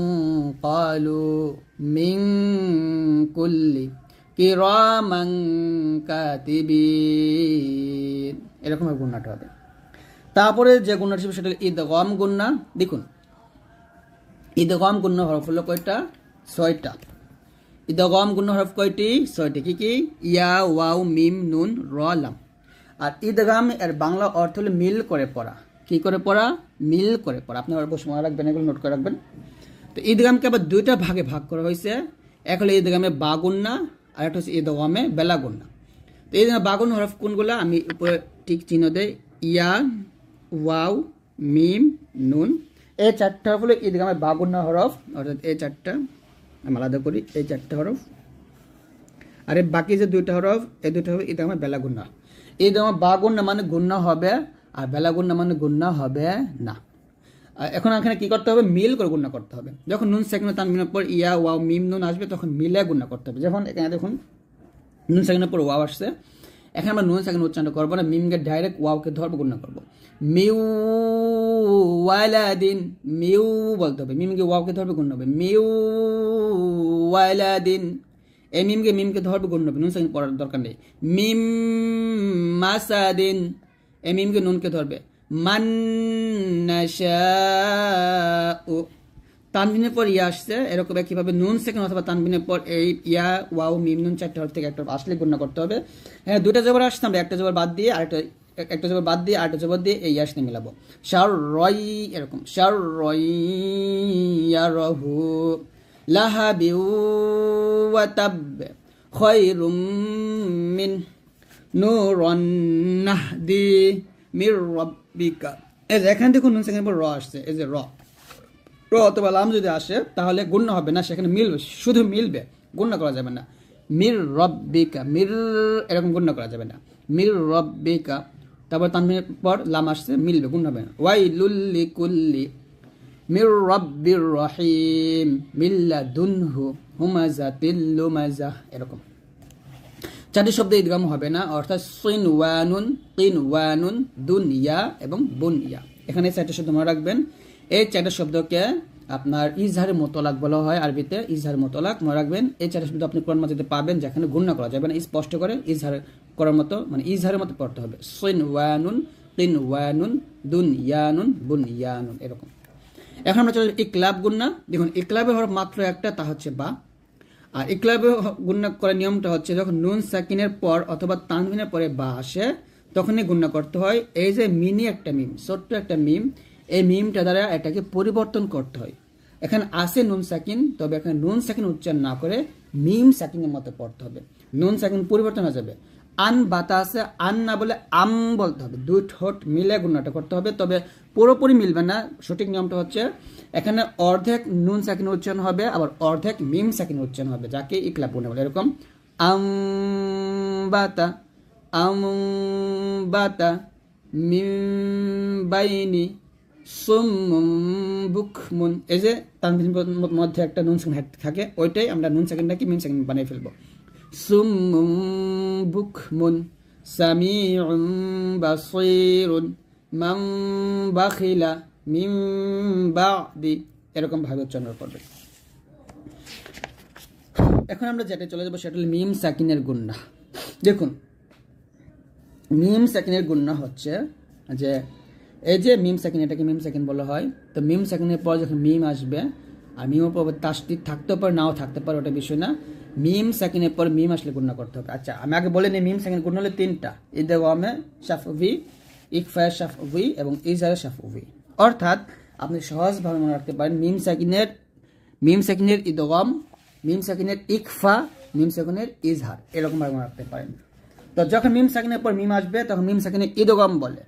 ক্বালু মিন কুল্লি, কিরামান কাতিবিন। এরকম গুণনাটা হবে। তারপরে যে গুণনাটা ছিল সেটা ইদগাম গুণনা। দেখুন ইদগাম গুণনা হরফ হলো কয়টা, 6টা। ইদগাম গুণনা হরফ কয়টি, 6টি। কি কি, ইয়া, ওয়াও, মিম, নুন, র, লাম। আর ইদগাম এর বাংলা অর্থ হলো মিল করে পড়া। কি করে পড়া, মিল করে পড়া। আপনারা অবশ্যই মনে রাখবেন, এগুলো নোট করে রাখবেন। তো ইদগামকে আবার দুইটা ভাগে ভাগ করা হয়েছে। এক হলো ইদগামে বা গুণনা, আর একটা হচ্ছে ইদগামে বেলা গুণনা। তো এই বা গুণনা হরফ কোনগুলো, আমি উপরে ঠিক চিহ্ন দেই, ইয়া, ওয়াও, মিম, নুন। এই 4টা হরফ হলো ইদগামে বা গুণনা হরফ, অর্থাৎ এই 4টা আমি আলাদা করি, এই 4টা হরফ। আর এই বাকি যে 2টা হরফ, এই 2টা হরফ ইদগামে বেলা গুণনা। ইদগামে বা গুণনা মানে গুণনা হবে, আর বেলা গুণনা মানে গুণনা হবে না। এখন এখানে কি করতে হবে, মিল করে গুণনা করতে হবে। যখন নুন সেকেন্ড তানবিনের পর ইয়া, ওয়াও, মিম, নুন আসবে তখন মিলে গুণনা করতে হবে। যখন এখানে দেখুন নুন সেকেন্ডের পর ওয়াও আসছে, এখানে আমরা নুন সেকেন্ড উচ্চারণ করবো না, মিমকে ডাইরেক্ট ওয়াওকে ধরবো, গুণনা করবো। মিউ ওয়ালাদিন, মিউ বলতে হবে, মিমকে ওয়াওকে ধরবে, গুণনা হবে। মিউ ওয়ালাদিন, এই মিমকে ধরবে, গুণনা হবে, নুন সেকেন্ড পড়ার দরকার নেই। মিম মাসাদিন, এই মিমকে নুনকে ধরবে। মান নাশাউ, তানবিনের পর ইয়া আসছে, এরকম একইভাবে নুন সেকেন্ড অথবা তানবিনের পর এই ইয়া, ওয়াও, মিম, নুন 4টা হরফ থেকে একটা আসলে গুণনা করতে হবে। হ্যাঁ, 2টা জবর আসছে, আমরা একটা জবর বাদ দিয়ে আরেকটা, একটা জবর বাদ দিয়ে আরেকটা জবর দিয়ে এই আসলে মিলাবো। শার রই, এরকম শার রই ইয়ারহু, লাহাবিউ ওয়া তাব, খায়রুম মিন, নূরুন নাহদি মির রাব্বিকা। এই যে এখানে দেখুন নুন সেকেন্ড পর র আসছে, এই যে র অথবা লাম যদি আসে তাহলে গুণনা হবে না, সেখানে মিলবে, শুধু মিলবে, গুণনা করা যাবে না। মির রাব্বিকা, মির এরকম গুণনা করা যাবে না, মির রাব্বিকা। তারপর তানবিনের পর লাম আসছে, মিলবে, গুণনা হবে না। ওয়াইলুল লিকুল্লি মির রাব্বির রহিম, মিল্লাদুনহু হুমাজাতিল লুমাজাহ, এরকম 4টি শব্দ ইদগাম হবে না, অর্থাৎ সিনওয়ানুন, কিনওয়ানুন, দুনিয়া এবং বুনিয়া। এখানে 4টি শব্দ মনে রাখবেন। এই 4টা শব্দকে আপনার ইজহারে মুতলাক বলা হয়, আরবিতে ইজহার মুতলাক মনে রাখবেন। এই 4টা শব্দ আপনি কোরআন মাজিদে পাবেন যেখানে গুণনা করা যাবে না, স্পষ্ট করে ইজহার করার মতো, মানে ইজহারের মতো পড়তে হবে। সিনওয়ানুন, কিনওয়ানুন, দুনিয়ানুন, বুনিয়ানুন, এরকম। এখন আমরা চলে ইকলাব গুণনা। দেখুন ইকলাবের হরফ মাত্র একটা, তা হচ্ছে বা। আর ইকলাবে গুণনা করার নিয়মটা হচ্ছে যখন নুন সাকিনের পর অথবা তানবিনের পরে বা আসে তখনই গুণনা করতে হয়। এই যে মিনি একটা মিম, ছোট্ট একটা মিম, এই মিমটা দ্বারা এটাকে পরিবর্তন করতে হয়। এখানে আসে নুন সাকিন, তবে এখানে নুন সাকিন উচ্চারণ না করে মিম সাকিনের মতো পড়তে হবে। নুন সাকিন পরিবর্তন হয়ে যাবে, আন বাতা আছে, আন না বলে আম বলতে হবে, দুই ঠোঁট মিলে গুণাটা করতে হবে, তবে পুরোপুরি মিলবে না। সঠিক নিয়মটা হচ্ছে এখানে অর্ধেক নুন সাকিন উচ্চারণ হবে, আবার অর্ধেক মিম সাকিন উচ্চারণ হবে, যাকে ইকলাব গুণা বলে। এরকম আম বাতা, আম বাতা মিম বাইনি সুম্মুম বুকমুন, এই যে তানবিনের মধ্যে একটা নুন সাকিন থাকে, ওইটাই আমরা নুন সাকিনটাকে মিম সাকিন বানিয়ে ফেলবো। সুম্মুম বুকমুন সামিউম বাসীরুন মান বাখিলা মিন বাদি, এরকম ভাবে উচ্চারণ করবে। এখন আমরা যেটা চলে যাবো সেটা হলো মিম সাকিনের গুন্না। দেখুন মিম সাকিনের গুন্না হচ্ছে যে এই যে মিম সাকিন, এটাকে মিম সাকিন বলা হয়। তো মিম সাকিনের পর যখন মিম আসবে, আর মিমের পর তাসদিদ থাকতে পারে নাও থাকতে পারে, ওটা বিষয় না। মিম সাকিনের পর মিম আসলে গুণনা করতে হবে। আচ্ছা আমি আগে বলে নিই, মিম সাকিনের গুণ হলে তিনটা, ইদগামে শাফভি, ইকফায়ে শাফভি এবং ইজহারে শাফভি। অর্থাৎ আপনি সহজভাবে মনে রাখতে পারেন মিম সাকিনের ইদগাম, মিম সাকিনের ইকফা, মিম সাকিনের ইজহার, এরকম ভাবে মনে রাখতে পারেন। তো যখন মিম সাকিনের পর মিম আসবে তখন মিম সাকিনের ইদগাম বলে,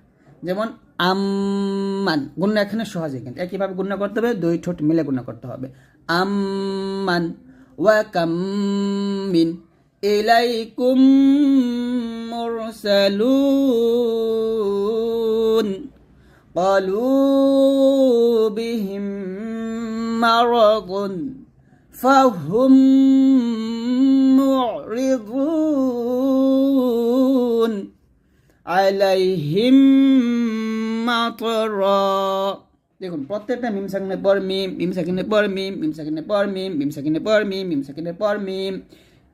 যেমন আম্মান, গুণনা এখানে সহজে, কিন্তু একইভাবে গুণনা করতে হবে, দুই ঠোঁট মিলে গুণনা করতে হবে। আম্মান ওয়া কাম মিন ইলাইকুম মুরসালুন ক্বালু বিহিম মারাদুন ফাহুম মুরিদুন আলাইহিম মাতরা। দেখুন প্রত্যেকটা মিম সাকিনের পর মিম, মিম সাকিনের পর মিম, মিম সাকিনের পর মিম, মিম সাকিনের পর মিম, মিম সাকিনের পর মিম,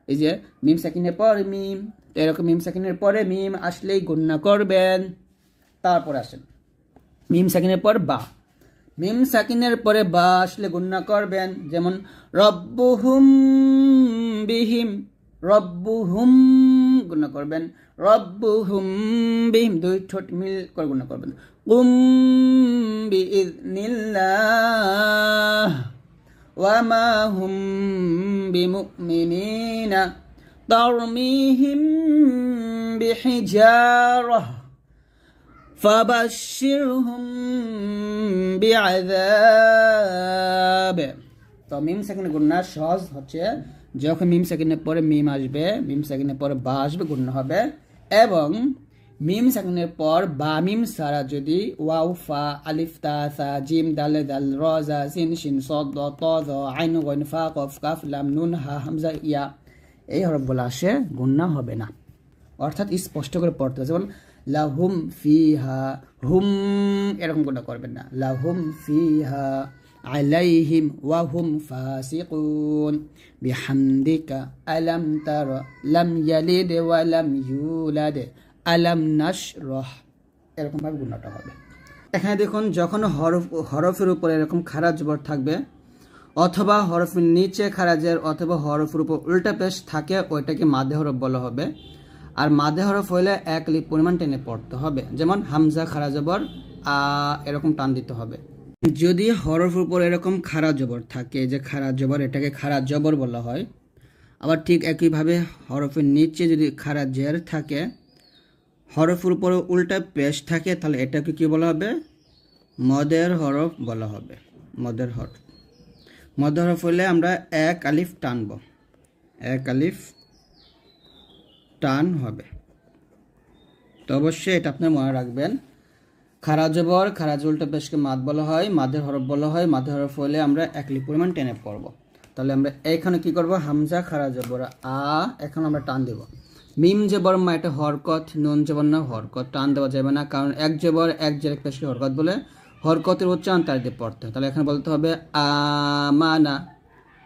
এই যে মিম সাকিনের পর মিম। এরকম মিম সাকিনের পরে মিম আসলেই গুণনা করবেন। তারপর আসেন মিম সাকিনের পর বা, মিম সাকিনের পরে বা আসলে গুণনা করবেন, যেমন রব্বুহুম বিহিম, রব্বুহুম গুণনা করবেন, রব্বুহুম বিহিম দুই ঠোঁট মিল করে গুণনা করবেন। কুম বিইذনিল্লাহ ওয়া মা হুম বিমুমিনিনা তারমিহিম বিহিজারাহ ফাবাশশিরহুম বিআযাব। তো মিম সাকিনের গুণনা সহজ হচ্ছে যখন মিম সাকিনের পরে মিম আসবে, মিম সাকিনের পরে বা আসবে, গুণনা হবে। এবং মিম সাকিনের পর বা মিম সারা যদি ওয়াও ফা আলিফ তা সা জিম দাল দাল র জা সিন শিন সদ দ ত জ আইন গইন ফা কফ কাফ লাম নুন হা হামজা ইয়া, এই হরফগুলো আসে, গুণনা হবে না। অর্থাৎ স্পষ্ট করে পড়তে হবে, যেমন লাহুম ফিহা, হুম এরকম গুণনা করবেন না, লাহুম ফিহা আলাইহিম ওয়া হুম ফাসিকুন বিহামদিকা আলাম তারা লাম ইয়ালিদ ওয়া লাম ইউলাদ আলাম নাশরাহ, এরকম ভাবে গুণনাটা হবে। এখানে দেখুন যখন হরফের উপরে এরকম খাড়া জবর থাকবে, অথবা হরফের নিচে খারাজের অথবা হরফের উপর উল্টা পেশ থাকে, ওইটাকে মাদে হরফ বলা হবে। আর মাদে হরফ হলে এক লিপ পরিমাণ টেনে পড়তে হবে, যেমন হামজা খাড়া জবর আ, এরকম টান দিতে হবে। যদি হরফের উপর এরকম খাড়া জবর থাকে, যে খাড়া জবর, এটাকে খাড়া জবর বলা হয়। আবার ঠিক একইভাবে হরফের নিচে যদি খাড়া জের থাকে, হরফের উপরে উল্টা পেশ থাকে, তাহলে এটাকে কি বলা হবে? মদের হরফ বলা হবে। মদের হরফ, মদের হরফ হলে আমরা এক আলিফ টানব, এক আলিফ টান হবে। তো অবশ্যই এটা আপনি মনে রাখবেন। খাড়া জবর, খাড়া উল্টা পেশকে মাদ বলা হয়, মাদের হরফ বলা হয়। মাদের হরফ হলে আমরা এক লিপ পরিমাণ টেনে পড়ব। তাহলে আমরা এইখানে কি করব? হামজা খাড়া জবর আ, এখন আমরা টান দেব। মিম জবর মা, এটা হরকত, নুন জবর না, হরকত টান দেওয়া যাবে না, কারণ এক জবর এক জের এক পেশকে হরকত বলে, হরকতের উচ্চারণ তার দিয়ে পড়তে হয়। তাহলে এখানে বলতে হবে আমানা,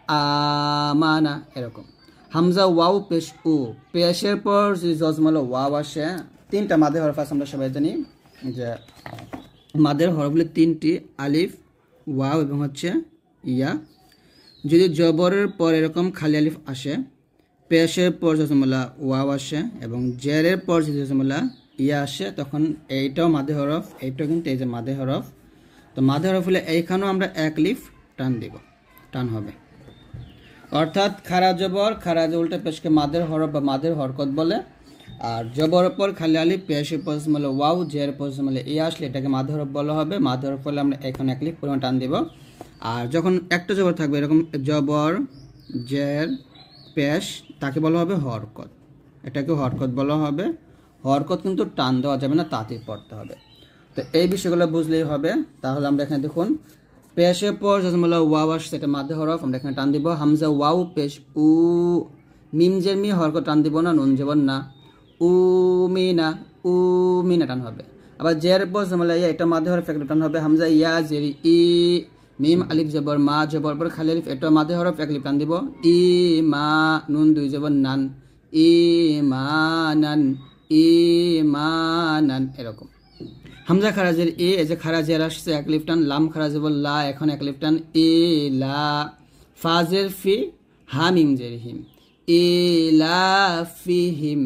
আমানা, এরকম। হামজা ওয়াও পেশ উ, পেশের পর যদি জজমালো ওয়াও আসে, তিনটা মাদের হরফ আছে, আমরা সবাই জানি যে মাদের হরফগুলি তিনটি, আলিফ, ওয়াও এবং হচ্ছে ইয়া। যদি জবরের পর এরকম খালি আলিফ আসে, পেশের পর জজমালা ওয়াও আসে এবং জেরের পর যদি জজমালা ইয়া আসে, তখন এইটাও মাদে হরফ, এইটাও কিন্তু এই যে মাদে হরফ। তো মাদে হরফ হলে এইখানেও আমরা এক লিফ টান দিব, টান হবে। অর্থাৎ খাড়া জবর, খাড়া যে উল্টা পেশকে মাদের হরফ বা মাদের হরকত বলে, আর জবরের পর খালি আলিফ, পেশের পর হলো ওয়াও, জের পর হলো ইয়া আসলে এটাকে মাঝ হরফ বলা হবে। মাঝ হরফ হলে আমরা এখন এক লিফ পরিমাণ টান দিব। আর যখন একটা জবর থাকবে এরকম জবর, জের, পেশ, তাকে বলা হবে হরকত। এটাকে হরকত বলা হবে। হরকত কিন্তু টান দেওয়া যাবে না, তাঁতির পড়তে হবে। তো এই বিষয়গুলো বুঝলেই হবে। তাহলে আমরা এখানে দেখুন পেশের পর হলো ওয়াও আসছে, এটা মাঝে হরফ, আমরা এখানে টান দিব। হামজা ওয়াও পেশ উ, মিম জের মি হরকত টান দিব না, নুন জবর না, উ মিনা, উ মিনা টান হবে। আবার জের পর ইয়া, এটা মাঝে হরফ এক লিফ টান হবে। হামজা ইয়া জেরি ই, মিম আলিফ জবর মা, জবর পর খালি আলিফ, এটা মাঝে হরফ এক লিফ টান দিব। ই মা, নুন দুই জবর নান, ই মানান, ই মানান, এরকম। হামজা খারাজের এ, এই যে খারাজের আসছে এক লিফ টান, লাম খারাজে বল লা, এখন এক লিফ টান, এ লা, ফাজের ফি, হা মিম জের হিম, এ লা ফি হিম।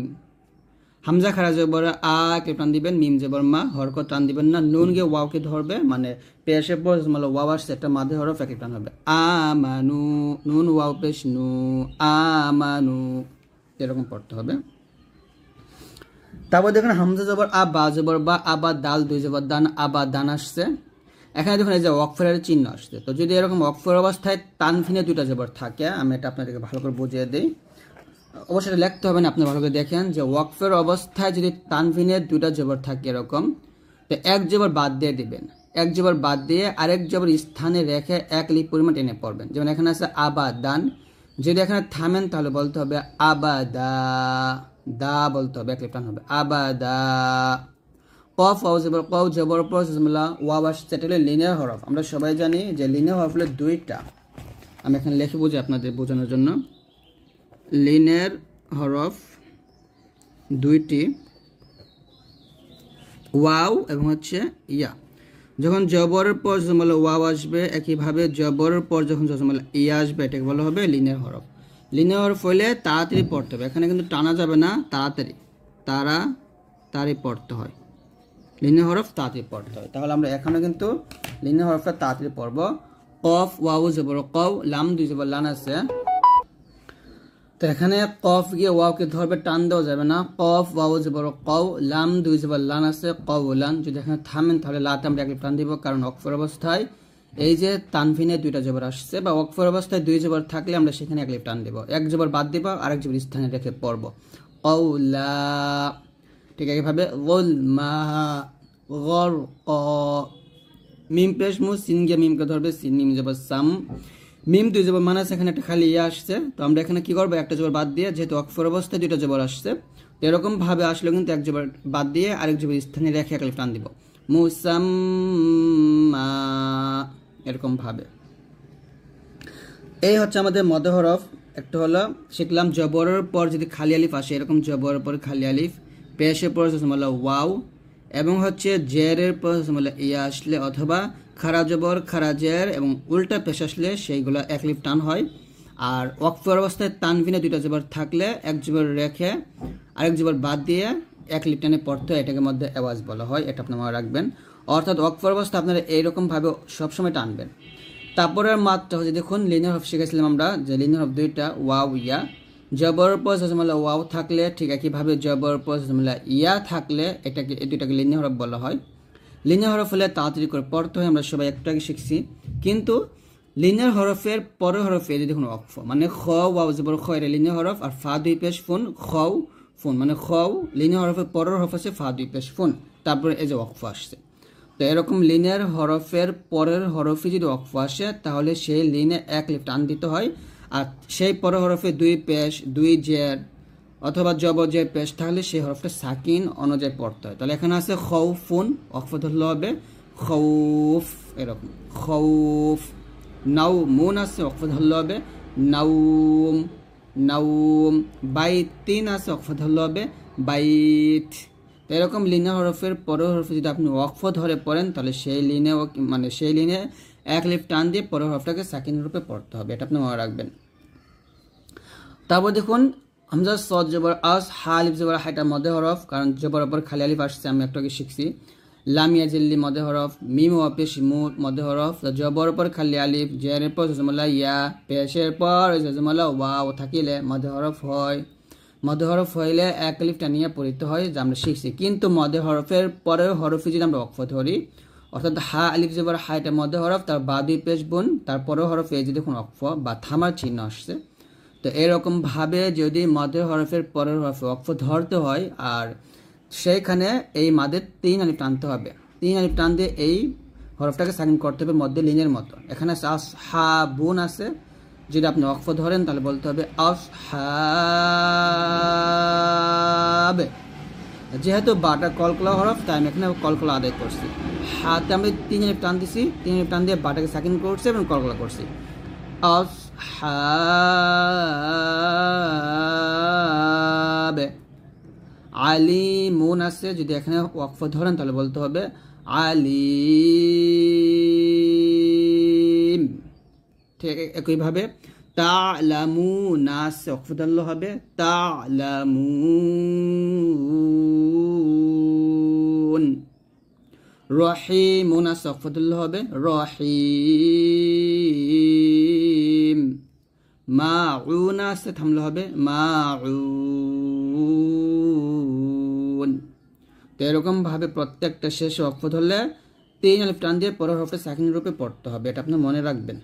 হামজা খারা জবর আ কে টান দিবেন, মিম জবর মা, হরকত টান দিবেন না, নুন গে ওয়াওকে ধরবে, মানে পেশে পর মানে ওয়াও আসছে একটা মাঝে হরফ এক টান হবে। আমানু, নুন ওয়াও পেশ নু, আমানু, এরকম পড়তে হবে। তারপর দেখুন হামজা জবর আ, বা জবর বা, আবা দাল দুই জবর দান, আবা দান আসছে। এখানে দেখুন এই যে ওয়াকফের চিহ্ন আসছে। তো যদি এরকম ওয়াকফের অবস্থায় তানফিনে দুইটা জবর থাকে, আমি এটা আপনাদেরকে ভালো করে বুঝিয়ে দিই। অবশ্যই লিখতে হবে না, আপনি ভালো করে দেখেন যে ওয়াকফের অবস্থায় যদি তানফিনের দুইটা জবর থাকে এরকম, তো এক জবর বাদ দিয়ে দিবেন, এক জবর বাদ দিয়ে আরেক জবর স্থানে রেখে এক লিপ পরিমাণ টেনে পড়বেন। যেমন এখানে আছে আবাদান, যদি এখানে থামেন তাহলে বলতে হবে আবাদা, দা বলতে হবে, এক লিপ টান হবে আবাদা। কফ ওয়াও জবর কও, জবর পর ওয়াও আসছে, এটা হলো লিনিয়ার হরফ। আমরা সবাই জানি যে লিনিয়ার হরফ হলো দুইটা। আমি এখানে লিখে বুঝি আপনাদের বোঝানোর জন্য। লিনের হরফ দুইটি, ওয়াও এবং হচ্ছে ইয়া। যখন জবরের পর জজমালা ওয়াও আসবে, একইভাবে জবরের পর যখন জজমালা ইয়া আসবে, এটাকে বলা হবে লিনের হরফ। লিনের হরফ হলে তাড়াতাড়ি পড়তে হবে, এখানে কিন্তু টানা যাবে না, তাড়াতাড়ি পড়তে হয়। লিনের হরফ তাড়াতাড়ি পড়তে হয়। তাহলে আমরা এখানে কিন্তু লিনের হরফটা তাড়াতাড়ি পড়ব। কফ ওয়াও জবর কও, লাম দুই জবর লান আছে। তো এখানে কফ গিয়ে ওয়াওকে ধরবে, টান দেওয়া যাবে না। কফ ওয়াও জবর কও, লাম দুই জবর লান আছে, কওলান। যদি এখানে থামেন তাহলে লাতে আমরা এক টান দিব, কারণ ওয়াকফের অবস্থায় এই যে তানফিনে দুইটা জবর আসছে, বা ওয়াকফের অবস্থায় দুই জবর থাকলে আমরা সেখানে এক টান দিব, এক জবর বাদ দিব, আরেক জবর স্থানে রেখে পড়ব কওলা। ঠিক একইভাবে গোল মা, গর ক, মিম পেশ মু, সিন গিয়ে মিমকে ধরবে, সিন মিম জবর সাম, মিম দুই জবর মানে এখানে একটা খালি ইয়া আসছে। তো আমরা এখানে কি করবো, একটা জবর বাদ দিয়ে, যেহেতু ওয়াকফের অবস্থায় দুইটা জবর আসছে, তো এরকম ভাবে আসলে কিন্তু এক জবর বাদ দিয়ে আরেক জবর স্থানে রেখে এক টান দিব, মুসাম্মা, এরকম ভাবে। এই হচ্ছে আমাদের মদ হরফ। একটা হলো শিখলাম জবরের পর যদি খালি আলিফ আসে, এরকম জবরের পর খালি আলিফ, পেশের পর ওয়াও, এবং হচ্ছে জেরের পর ইয়া আসলে, অথবা খারা জবর খারা জের এবং উল্টা পেশ আসলে সেইগুলো এক লিফ টান হয়। আর ওয়াকফের অবস্থায় তানভিনে দুইটা জবর থাকলে এক জবর রেখে আরেক জবর বাদ দিয়ে এক লিফ টানে পড়তে হয়, এটাকে মধ্যে আওয়াজ বলা হয়। এটা আপনি মনে রাখবেন। অর্থাৎ ওয়াকফের অবস্থা আপনারা এইরকমভাবে সবসময় টানবেন। তারপরের মাত্রা হচ্ছে দেখুন লিনিয়ার হরফ শিখেছিলাম আমরা, যে লিনিয়ার হরফ দুইটা, ওয়াও ইয়া। জবর পর ওয়াও থাকলে ঠিক একইভাবে জবর পর ইয়া থাকলে এটাকে, এই দুইটাকে লিনিয়ার হরফ বলা হয়। লিনিয়ার হরফ হলে তাড়াতাড়ি করে পড়তে হয়, আমরা সবাই একটু আগে শিখছি। কিন্তু লিনিয়ার হরফের পরের হরফে যদি দেখুন ওয়াকফ, মানে খ ওয়াও জবর খ, এটা লিনিয়ার হরফ। আর ফা দুই পেশ ফুন, খও ফুন, মানে খও লিনিয়ার হরফের পরের হরফ আছে ফা দুই পেশ ফুন, তারপরে এই যে ওয়াকফ আসছে। তো এরকম লিনিয়ার হরফের পরের হরফে যদি ওয়াকফ আসে, তাহলে সেই লিনে এক লিফ টান দিতে হয়। আর সেই পরের হরফে দুই পেশ, দুই জের অথবা জবর জের পেশ থাকলে সেই হরফটা সাকিন অনুযায়ী পড়তে হয়। তাহলে এখানে আছে খৌফুন, ওয়াকফ ধরলে হবে খৌফ, এরকম খৌফ। নাউমুন আছে, ওয়াকফ ধরলে হবে নাউম, নাউম। বাইতিন আছে, ওয়াকফ ধরলে হবে বাইত। এরকম লিনিয়ার হরফের পরের হরফে যদি আপনি ওয়াকফ ধরে পড়েন, তাহলে সেই লিনে, মানে সেই লিনে এক লিফ টান দিয়ে পরের হরফটাকে সাকিন রূপে পড়তে হবে, এটা আপনি মনে রাখবেন। তারপর দেখুন হামজা সদ জবর আস, হা আলিফ জবর হা, এটা মদে হরফ, কারণ জবর পর খালি আলিফ আসছে, আমি একটু আগে শিখছি। লামিয়া জিল্লি মদে হরফ, মিম ওয়াপেশ মু মদে হরফ। জবর পর খালি আলিফ, জেরের পর জজমলা ইয়া, পেশের পর জজমলা ওয়াও থাকিলে মদে হরফ হয়। মধ্যে হরফ হইলে এক আলিফ টানিয়ে পড়িতে হয়, যা আমরা শিখছি। কিন্তু মধ্যে হরফের পরের হরফে যদি আমরা ওয়াকফ ধরি, অর্থাৎ হা আলিফ জবর হা, এটা মধ্যে হরফ, তার বা দুই পেশ বোন, তারপরেও হরফে এই যে দেখুন ওয়াকফ বা থামার চিহ্ন আসছে। তো এরকম ভাবে যদি মধ্যে হরফের পরের হরফে ওয়াকফ ধরতে হয়, আর সেইখানে এই মাদের 3 আলিফ টানতে হবে। 3 আলিফ টান দিয়ে এই হরফটাকে সাকিন করতে হবে মধ্যে লিনের মতো। এখানে আসহাবুন আছে, যদি আপনি ওয়াকফ ধরেন তাহলে বলতে হবে আসহাবে। যেহেতু বাটা কলকলা হরফ, তাই আমি এখানে কলকলা আদায় করছি। হাতে আমি 3 আলিফ টান দিছি, 3 আলিফ টান দিয়ে বাটাকে সাকিন করছি এবং কলকলা করছি। আসহাবে। আলিমুন আছে, যদি এখানে ওয়াকফ ধরেন তাহলে বলতে হবে আলিম। ঠিক একইভাবে তা'লামুনা আছে, ওয়াকফ ধরলে হবে তা'লামুন। রহিমুন আছে, ওয়াকফ ধরলে হবে রহিম। মাউন আছে, থামলে হবে মাউন। তো এরকম ভাবে প্রত্যেকটা শেষে ওয়াকফ ধরলে 3 আলিফ টান দিয়ে পরের হরফে সাকিন রূপে পড়তে হবে, এটা আপনি মনে রাখবেন।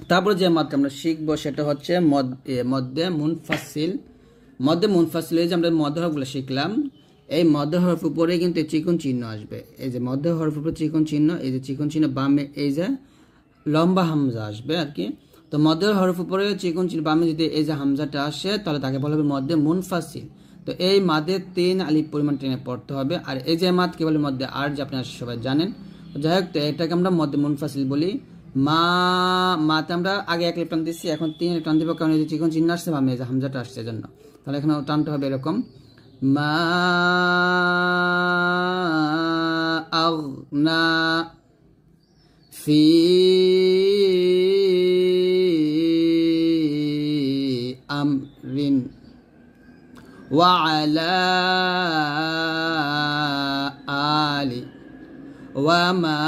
তারপরে যে মাদটা আমরা শিখবো সেটা হচ্ছে মধ্যে মুনফাসিল। মধ্যে মুনফাসিল, এই যে আমরা মধ্য হরফগুলো শিখলাম, এই মধ্য হরফ উপরে কিন্তু চিকন চিহ্ন আসবে। এই যে মধ্য হরফ উপরে চিকন চিহ্ন, এই যে চিকন চিহ্ন বামে এই যে লম্বা হামজা আসবে আর কি। তো মধ্যের হরফ উপরে চিকন চিহ্ন বামে যদি এই যে হামজাটা আসে, তাহলে তাকে বলা হবে মধ্যে মুনফাসিল। তো এই মাদে 3 আলিফ পরিমাণ টেনে পড়তে হবে। আর এই যে মাদ কেবল মধ্যে আর, যে আপনারা সবাই জানেন। যাই হোক, তো এটাকে আমরা মধ্যে মুনফাসিল বলি। মাতে আমরা আগে 1 আলিফ টান দিচ্ছি, এখন 3 আলিফ টান দিব, কারণ এই যে চিকন চিহ্ন আসছে বামে, এই যে হামজাটা আসছে এজন্য। তাহলে এখানে টানতে হবে এরকম মা আগনা ফি আমরিন ওয়া আলা আলি ওয়া মা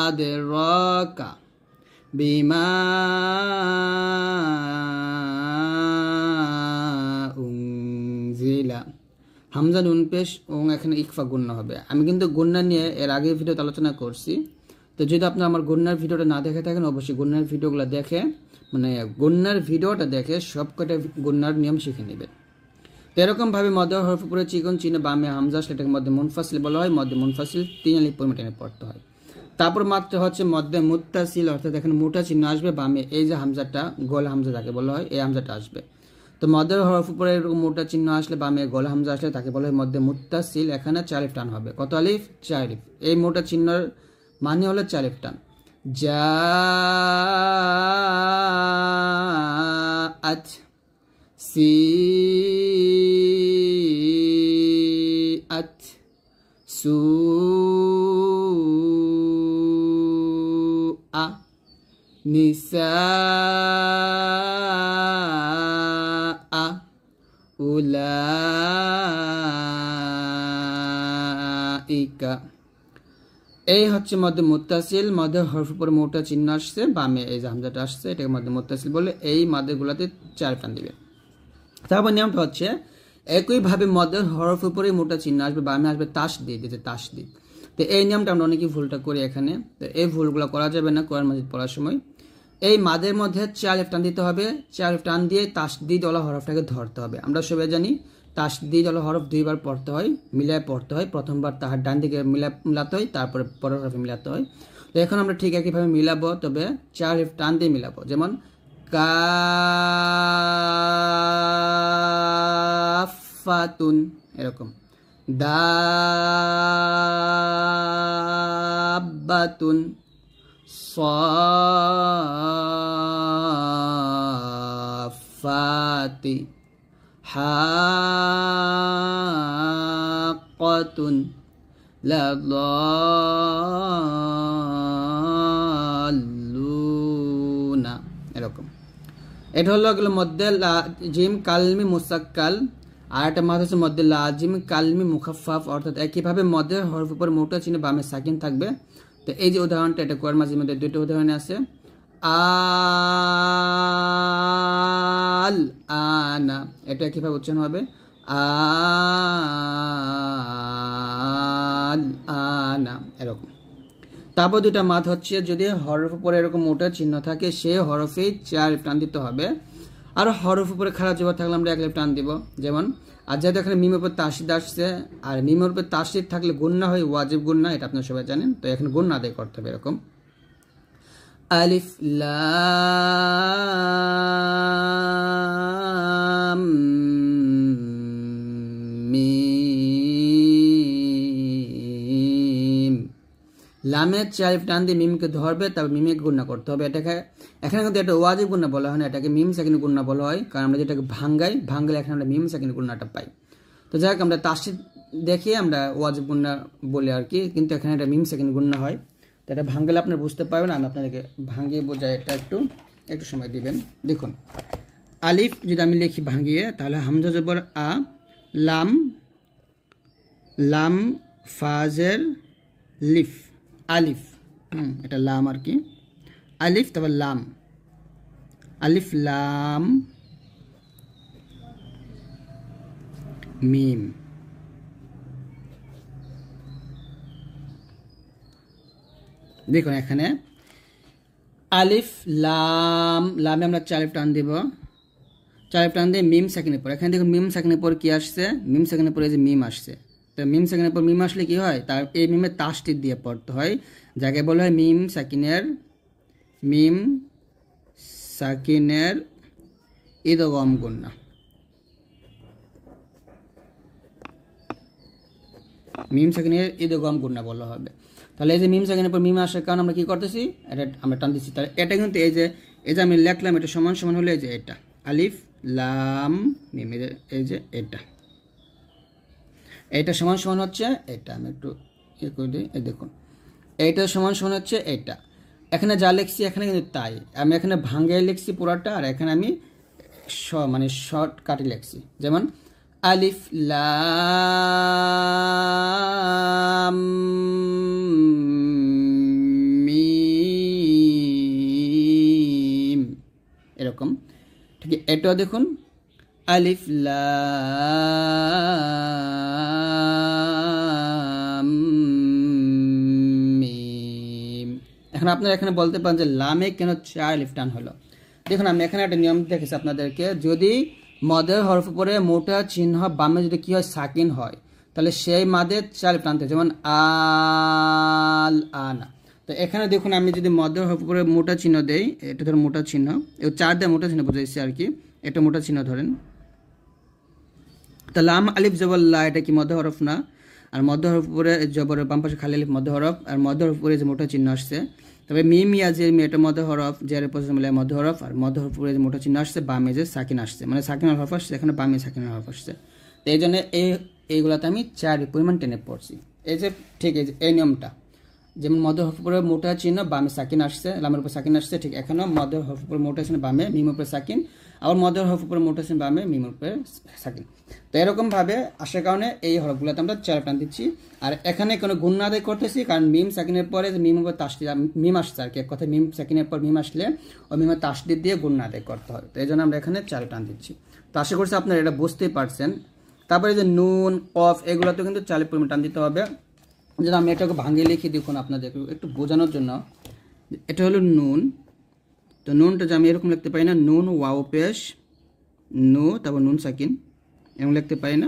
আদরাকা বিমা উনজিলা। হামজা নুন পেশ ওং, এখানে ইকফা গুন্না হবে। আমি কিন্তু গুন্না নিয়ে এর আগে ভিডিওতে আলোচনা করছি। তো যদি আপনি আমার গুন্নার ভিডিওটা না দেখে থাকেন, অবশ্যই গুন্নার ভিডিওগুলো দেখে, মানে গুন্নার ভিডিওটা দেখে সব কটা গুন্নার নিয়ম শিখে নেবেন। তো এরকমভাবে মধ্যে হরফ উপরে চিকন চিহ্ন বামে হামজা, সেটাকে মধ্যে মুনফাসিল বলা হয়। মধ্যে মুনফাসিল 3 আলিফ পরিমাণ টেনে পড়তে হয়। তারপর মাত্র হচ্ছে মধ্যে মুত্তাসিল, অর্থাৎ এখানে মোটা চিহ্ন আসবে বামে, এই যে হামজাটা গোল হামজা যাকে বলা হয়, এই হামজাটা আসবে। তো মধ্যের হরফ উপরে এরকম মোটা চিহ্ন আসলে বামে গোল হামজা আসলে তাকে বলা হয় মধ্যে মুত্তাসিল। এখানে 4 আলিফ টান হবে। কত আলিফ? 4 আলিফ। এই মোটা চিহ্নের মানে হলো 4 আলিফ টান। জাআত সিআত সুআ নিসাআ উলাইকা। এই হচ্ছে মধ্যে মুত্তাসিল। মধ্যে হরফ উপর মোটা চিহ্ন আসছে বামে, এই যে হামজাটা আসছে, এটাকে মধ্যে মুত্তাসিল বলে। এই মাদেরগুলোতে 4 টান দিবে। তারপর নিয়মটা হচ্ছে একইভাবে মধ্যের হরফ উপরে মোটা চিহ্ন আসবে বামে, আসবে তাসদিদ, এই যে তাসদিদ। তো এই নিয়মটা আমরা অনেকেই ভুলটা করি এখানে। তো এই ভুলগুলো করা যাবে না কোরআন মাজিদ পড়ার সময়। এই মাদের মধ্যে 4 আলিফ টান দিতে হবে। 4 আলিফ টান দিয়ে তাসদিদ ওয়ালা হরফটাকে ধরতে হবে। আমরা সবাই জানি তাসদিদ ওয়ালা হরফ 2 বার পড়তে হয়, মিলায় পড়তে হয়। প্রথমবার তাহার ডান দিকে মিলাতে হয়, তারপরে পরের হরফে মিলাতে হয়। তো এখন আমরা ঠিক একইভাবে মিলাবো, তবে 4 আলিফ টান দিয়ে মিলাবো। যেমন কাফাতুন, এরকম দাব্বাতুন, সাফাতি, হাক্কাতুন, লাদাল্লুনা, এরকম। এটা হলো গেল মধ্যে লাজিম কালমি মুসাক্কাল। আর একটা মাদ হচ্ছে মধ্যে লাজিম কালমি মুখাফফাফ, অর্থাৎ একইভাবে মধ্যে হরফ উপর মোটা চিহ্ন বামে সাকিন থাকবে। তো এই যে উদাহরণটা, এটা কোরআন মাজিদের মধ্যে 2টা উদাহরণ আছে। আল আনা, এটা কিভাবে উচ্চারণ হবে? আল আনা, এরকম। তারপর দুটা মাদ হচ্ছে যদি হরফ উপরে এরকম মোটা চিহ্ন থাকে সে হরফেই 4 আলিফ টান দিতে হবে। আর হরফ উপরে খারাপ জবর থাকলে আমরা 1 আলিফ টান দিব। যেমন আর যেহেতু এখানে মিমের উপর তাসদিদ আসছে, আর মিমের উপর তাসদিদ থাকলে গুন্না হয় ওয়াজিব গুন্না, এটা আপনারা সবাই জানেন। তো এখানে গুন্না আদায় করতে হবে এরকম আলিফ লাম মিম। লামের 4 আলিফ টান দিয়ে মিমকে ধরবে, তারপর মিমকে গুণনা করতে হবে। এটাকে এখানে কিন্তু এটা ওয়াজিব গুণনা বলা হয় না, এটাকে মিম সাকিন গুণনা বলা হয়, কারণ আমরা যেটাকে ভাঙ্গালে এখানে আমরা মিম সাকিন গুণনাটা পাই। তো যাই হোক, আমরা তাসদিদ দেখিয়ে আমরা ওয়াজিব গুণনা বলি আর কি, কিন্তু এখানে এটা মিম সাকিন গুণনা হয়। তো এটা ভাঙ্গালে আপনারা বুঝতে পারবেন, আমি আপনাদেরকে ভাঙ্গিয়ে বোঝাই, এটা একটু সময় দিবেন। দেখুন আলিফ যদি আমি লিখি ভাঙ্গিয়ে, তাহলে হামজা জবর আ, লাম, লাম ফাজের লিফ, আলিফ, এটা লাম আর কি, আলিফ তারপর লাম, আলিফ লাম মিম। দেখুন এখানে আলিফ লাম, লামে আমরা 4 আলিফ টান দিব, 4 আলিফ টান দিয়ে মিম সাকিনের পর, এখানে দেখুন মিম সাকিনের পর কি আসছে? মিম সাকিনের পরে যে মিম আসছে। তো মিম সাকিনের পর মিম আসলে কি হয়? তার এই মিমের তাসদিদ দিয়ে পড়তে হয়, যাকে বলা হয় মিম সাকিনের ইদগম গুন্না। মিম সাকিনের ইদগম গুন্না বলা হবে। তাহলে এই যে মিম সাকিনের পর মিম আসার কারণে আমরা কি করতেছি? এটা আমরা টান দিচ্ছি। তাহলে এটা কিন্তু এই যে আমি লিখলাম, এটা সমান সমান হলে এই যে এটা আলিফ লাম মিম, এই যে এটা সমান সমান হচ্ছে এটা। আমি একটু করে দিই, এই দেখুন এইটা সমান সমান হচ্ছে এটা। এখানে যা লিখছি এখানে কিন্তু তাই, আমি এখানে ভাঙ্গাই লিখছি পুরাটা, আর এখানে আমি মানে শর্ট কাটে লিখছি। যেমন আলিফ লাম মিম, এরকম। ঠিক এটাও দেখুন আলিফ লাম মিম। এখন আপনারা এখানে বলতে পারেন যে লামে কেন 4 আলিফ টান হলো? দেখুন আমি এখানে একটা নিয়ম দেখেছি আপনাদেরকে, যদি মদের হরফ উপরে মোটা চিহ্ন বামে যদি কি হয় সাকিন হয়, তাহলে সেই মাদের 4 আলিফ টানতে, যেমন আল আনা। তো এখানে দেখুন আমি যদি মদের হরফ উপরে মোটা চিহ্ন দেই, এটা ধরুন মোটা চিহ্ন, 4 দিয়ে মোটা চিহ্ন বুঝাইছি আর কি, এটা মোটা চিহ্ন ধরেন। তা লাম আলিফ জবর লা, এটা কি মধ্য হরফ না? আর মধ্য হরফ উপরে জবরের বাম পাশে খালি আলিফ মধ্য হরফ, আর মধ্য হরফ উপরে যে মোটা চিহ্ন আসছে, তবে মিম ইয়া যে এটা মধ্য হরফ, জের পজিশন মিলে মধ্য হরফ, আর মধ্য হরফ উপরে যে মোটা চিহ্ন আসছে বামে যে সাকিন আসছে, মানে সাকিন হরফ আসছে, এখানে বামে সাকিন হরফ আসছে। তো এই জন্য এইগুলাতে আমি 4 পরিমাণ টেনে পড়ছি। এই যে ঠিক এই নিয়মটা, যেমন মধ্য হরফ উপরে মোটা চিহ্ন বামে সাকিন আসছে, লামের উপর সাকিন আসছে, ঠিক এখানেও মধ্য হরফ উপরে মোটা চিহ্ন বামে মিম উপরে সাকিন, আবার মধ্য হরফ উপরে মোটা চিহ্ন বামে মিম উপরে সাকিন। তো এরকমভাবে আসার কারণে এই হরফগুলোতে আমরা 4 টান দিচ্ছি। আর এখানে কোনো গুণনা আদায় করতেছি, কারণ মিম সাকিনের পরে যে মিম উপর তাসদিদ মিম আসছে আর কি, এক কথা মিম সাকিনের পর মিম আসলে ওই মিমের তাসদিদ দিয়ে গুণনা আদায় করতে হয়। তো এই জন্য আমরা এখানে 4 টান দিচ্ছি। তো আশা করছি আপনারা এটা বুঝতেই পারছেন। তারপরে যে নুন কফ এগুলোতে কিন্তু 4 পরিমাণ টান দিতে হবে। যেটা আমি এটাকে ভাঙিয়ে লিখে দেখুন আপনাদের একটু বোঝানোর জন্য। এটা হলো নুন, তো নুনটা যে আমি এরকম লিখতে পারি না, নুন ওয়াও পেশ নু, তারপর নুন সাকিন, এরকম লিখতে পারি না।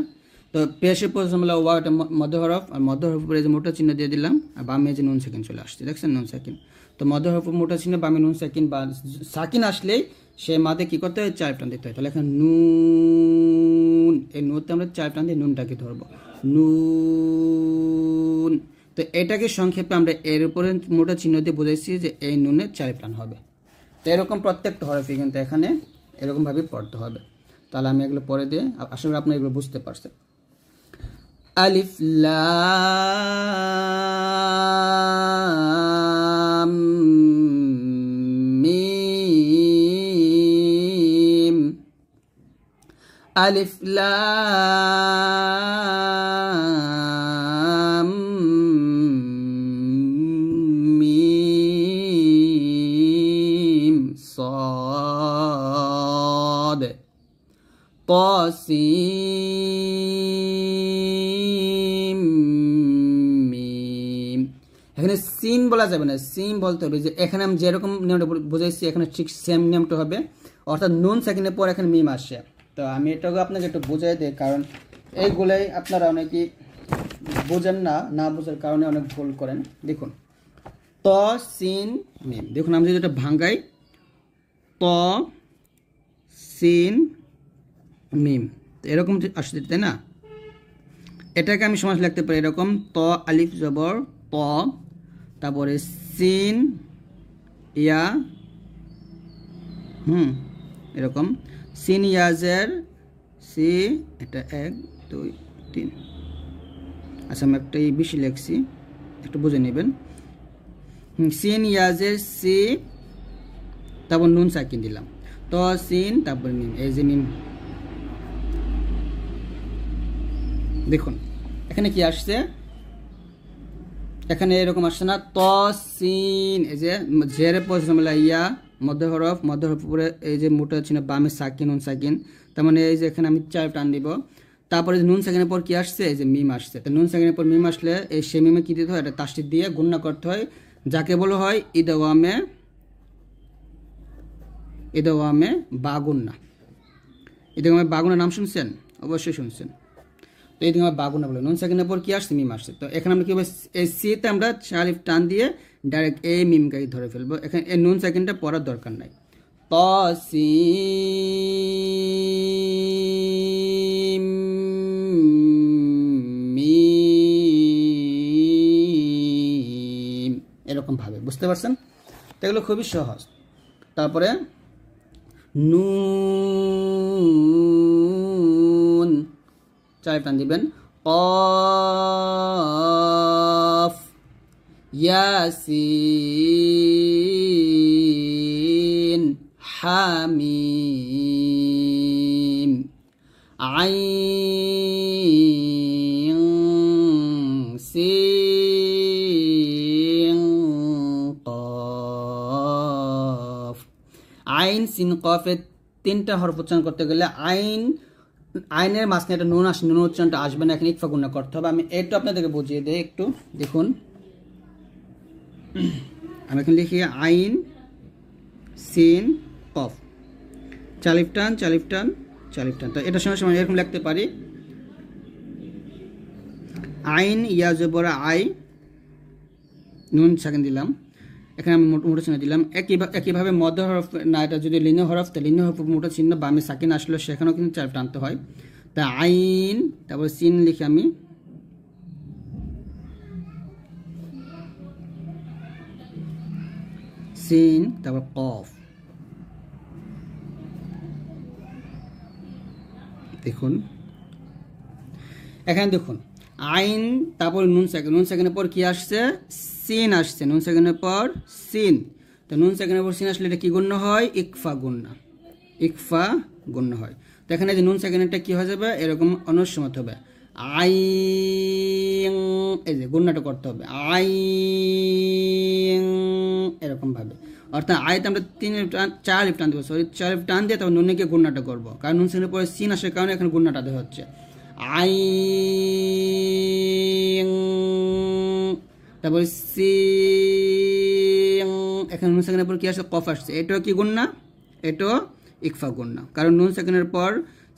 তো পেশের পজিশন হলো ওয়াও, এটা মধ্য হরফ, আর মধ্য হরফ উপরে যে মোটা চিহ্ন দিয়ে দিলাম, আর বামে যে নুন সাকিন চলে আসছে, দেখছেন নুন সাকিন। তো মধ্য হরফ মোটা চিহ্ন বামে নুন সাকিন বা সাকিন আসলেই সে মাদে কী করতে হয়? 4 টান দিতে হয়। তাহলে এখানে নুন, এই নুনতে আমরা 4 টান দিয়ে নুনটাকে ধরবো, নুন। তো এটাকে সংক্ষেপে আমরা এর উপরে মোটা চিহ্ন দিয়ে বোঝাইছি যে এই নুনের 4 টান হবে। তো এরকম প্রত্যেকটা হরফই কিন্তু এখানে এরকমভাবে পড়তে হবে। তাহলে আমি এগুলো পড়ে দিয়ে আশা করি আপনারা এগুলো বুঝতে পারছেন। আলিফ লাম মিম, আলিফ লাম মিম। তসিম মিম। এখানে সিন বলা যাবে না, সিম বলতে হবে। যে এখানে আমি যেরকম নিয়মটা বুঝাইছি এখানে ঠিক সেম নিয়মটা হবে, অর্থাৎ নুন সেকেন্ডের পর এখানে মিম আসে। তো আমি এটাকে আপনাকে একটু বোঝাই দিই, কারণ এইগুলাই আপনারা অনেকেই বোঝেন না, না বোঝার কারণে অনেক ভুল করেন। দেখুন ত সিন মিম, দেখুন আমি যদি এটা ভাঙ্গাই ত সিন মিম, এরকম আসছে তাই না? এটাকে আমি সমাজ লিখতে পারি এরকম, ত আলিফ জবর ত, তারপরে সিন ইয়া এরকম, সিন ইয়াজের সি, এটা 1 2 3, আচ্ছা আমি একটা বেশি লিখছি, একটু বুঝে নেবেন। সিন ইয়াজের সি, তারপর নুন সাকিন দিলাম, তো সিন তারপর মিম, এই যে মিম। দেখুন এখানে কি আসছে, এখানে এরকম আসছে না, ত সিন, এই যে জেরে পয়সা ইয়া মধ্য হরফ উপরে এই যে মোটা চিহ্ন বামে সাকিন নুন সাকিন, তার মানে এই যে এখানে আমি 4 টান দিব। তারপরে নুন সাকিনের পর কি আসছে, এই যে মিম আসছে। তো নুন সাকিনের পর মিম আসলে এই সে মিমে কি দিতে হয়, এটা তাসদিদ দিয়ে গুণনা করতে হয়, যাকে বলা হয় ইদওয়ামে বাগুন্না। ইদওয়ামে বাগুন্না নাম শুনছেন? অবশ্যই শুনছেন। তো এই দিকে আমরা বাগুন্না বলে, নুন সেকেন্ডের পর কি আসছে, মিম আসছে। তো এখানে আমরা কি হবে, এই সিতে আমরা 4 আলিফ টান দিয়ে ডাইরেক্ট এই মিমকে ধরে ফেলবো, এখানে এই নুন সেকেন্ডটা পড়ার দরকার নাই। তসিম মিম, এরকম ভাবে বুঝতে পারছেন? তো এগুলো খুবই সহজ। তারপরে নুন 4 টান দিবেন, কফ ইয়াসিন হামিম আইন সিন কফ। আইন সিন কফের 3টা হরফ উচ্চারণ করতে গেলে আইনের মাঝখানে একটা নুন আসে, নুন উচ্চারণটা আসবে না, এখানে ইকফা গুণা করতে হবে। আমি এটা আপনাদেরকে বুঝিয়ে দিই একটু, দেখুন আমি এখানে লিখি আইন সিন কফ, 4 আলিফ টান 4 আলিফ টান 4 আলিফ টান। তো এটার সঙ্গে সঙ্গে এরকম লিখতে পারি, আইন ইয়া জবর আই, নুন সেকেন্ড দিলাম, এখানে আমি মোটা চিহ্ন দিলাম। একইভাবে মধ্য হরফ না, এটা যদি লিন্য হরফ, তো লিন্য হরফ মোটা চিহ্ন বামে সাকিন আসলো, সেখানেও কিন্তু 4 টানতে হয়। তা আইন তারপর সিন লিখে আমি সিন, তারপর কফ। দেখুন এখানে দেখুন আইন তারপর নুন সেকেন্ডের পর কি আসছে, সিন আসছে, নুন সেকেন্ডের পর সিন। তো নুন সেকেন্ডের পর সিন আসলে এটা কি গণ্য হয়, ইকফা গণ্য হয়। তো এখানে যে নুন সেকেন্ডটা কি হয়ে যাবে, এরকম অনুসমত হবে, আইন, এই যে গুণনাটা করতে হবে আইন, এরকম ভাবে। অর্থাৎ আইতে আমরা 4 আলিফ টান দেবো, 4 আলিফ টান দিয়ে তারপর নুনকে গুণনাটা করবো, কারণ নুন সেকেন্ডের পরে সিন আসার কারণে এখানে গুণনাটা দেওয়া হচ্ছে আইন, তারপর সিন, এখানে নুন সেকেন্ডের পর কি আসছে, কফ আসছে, এটাও কি গুণনা, এটাও ইকফা গুণনা। কারণ নুন সেকেন্ডের পর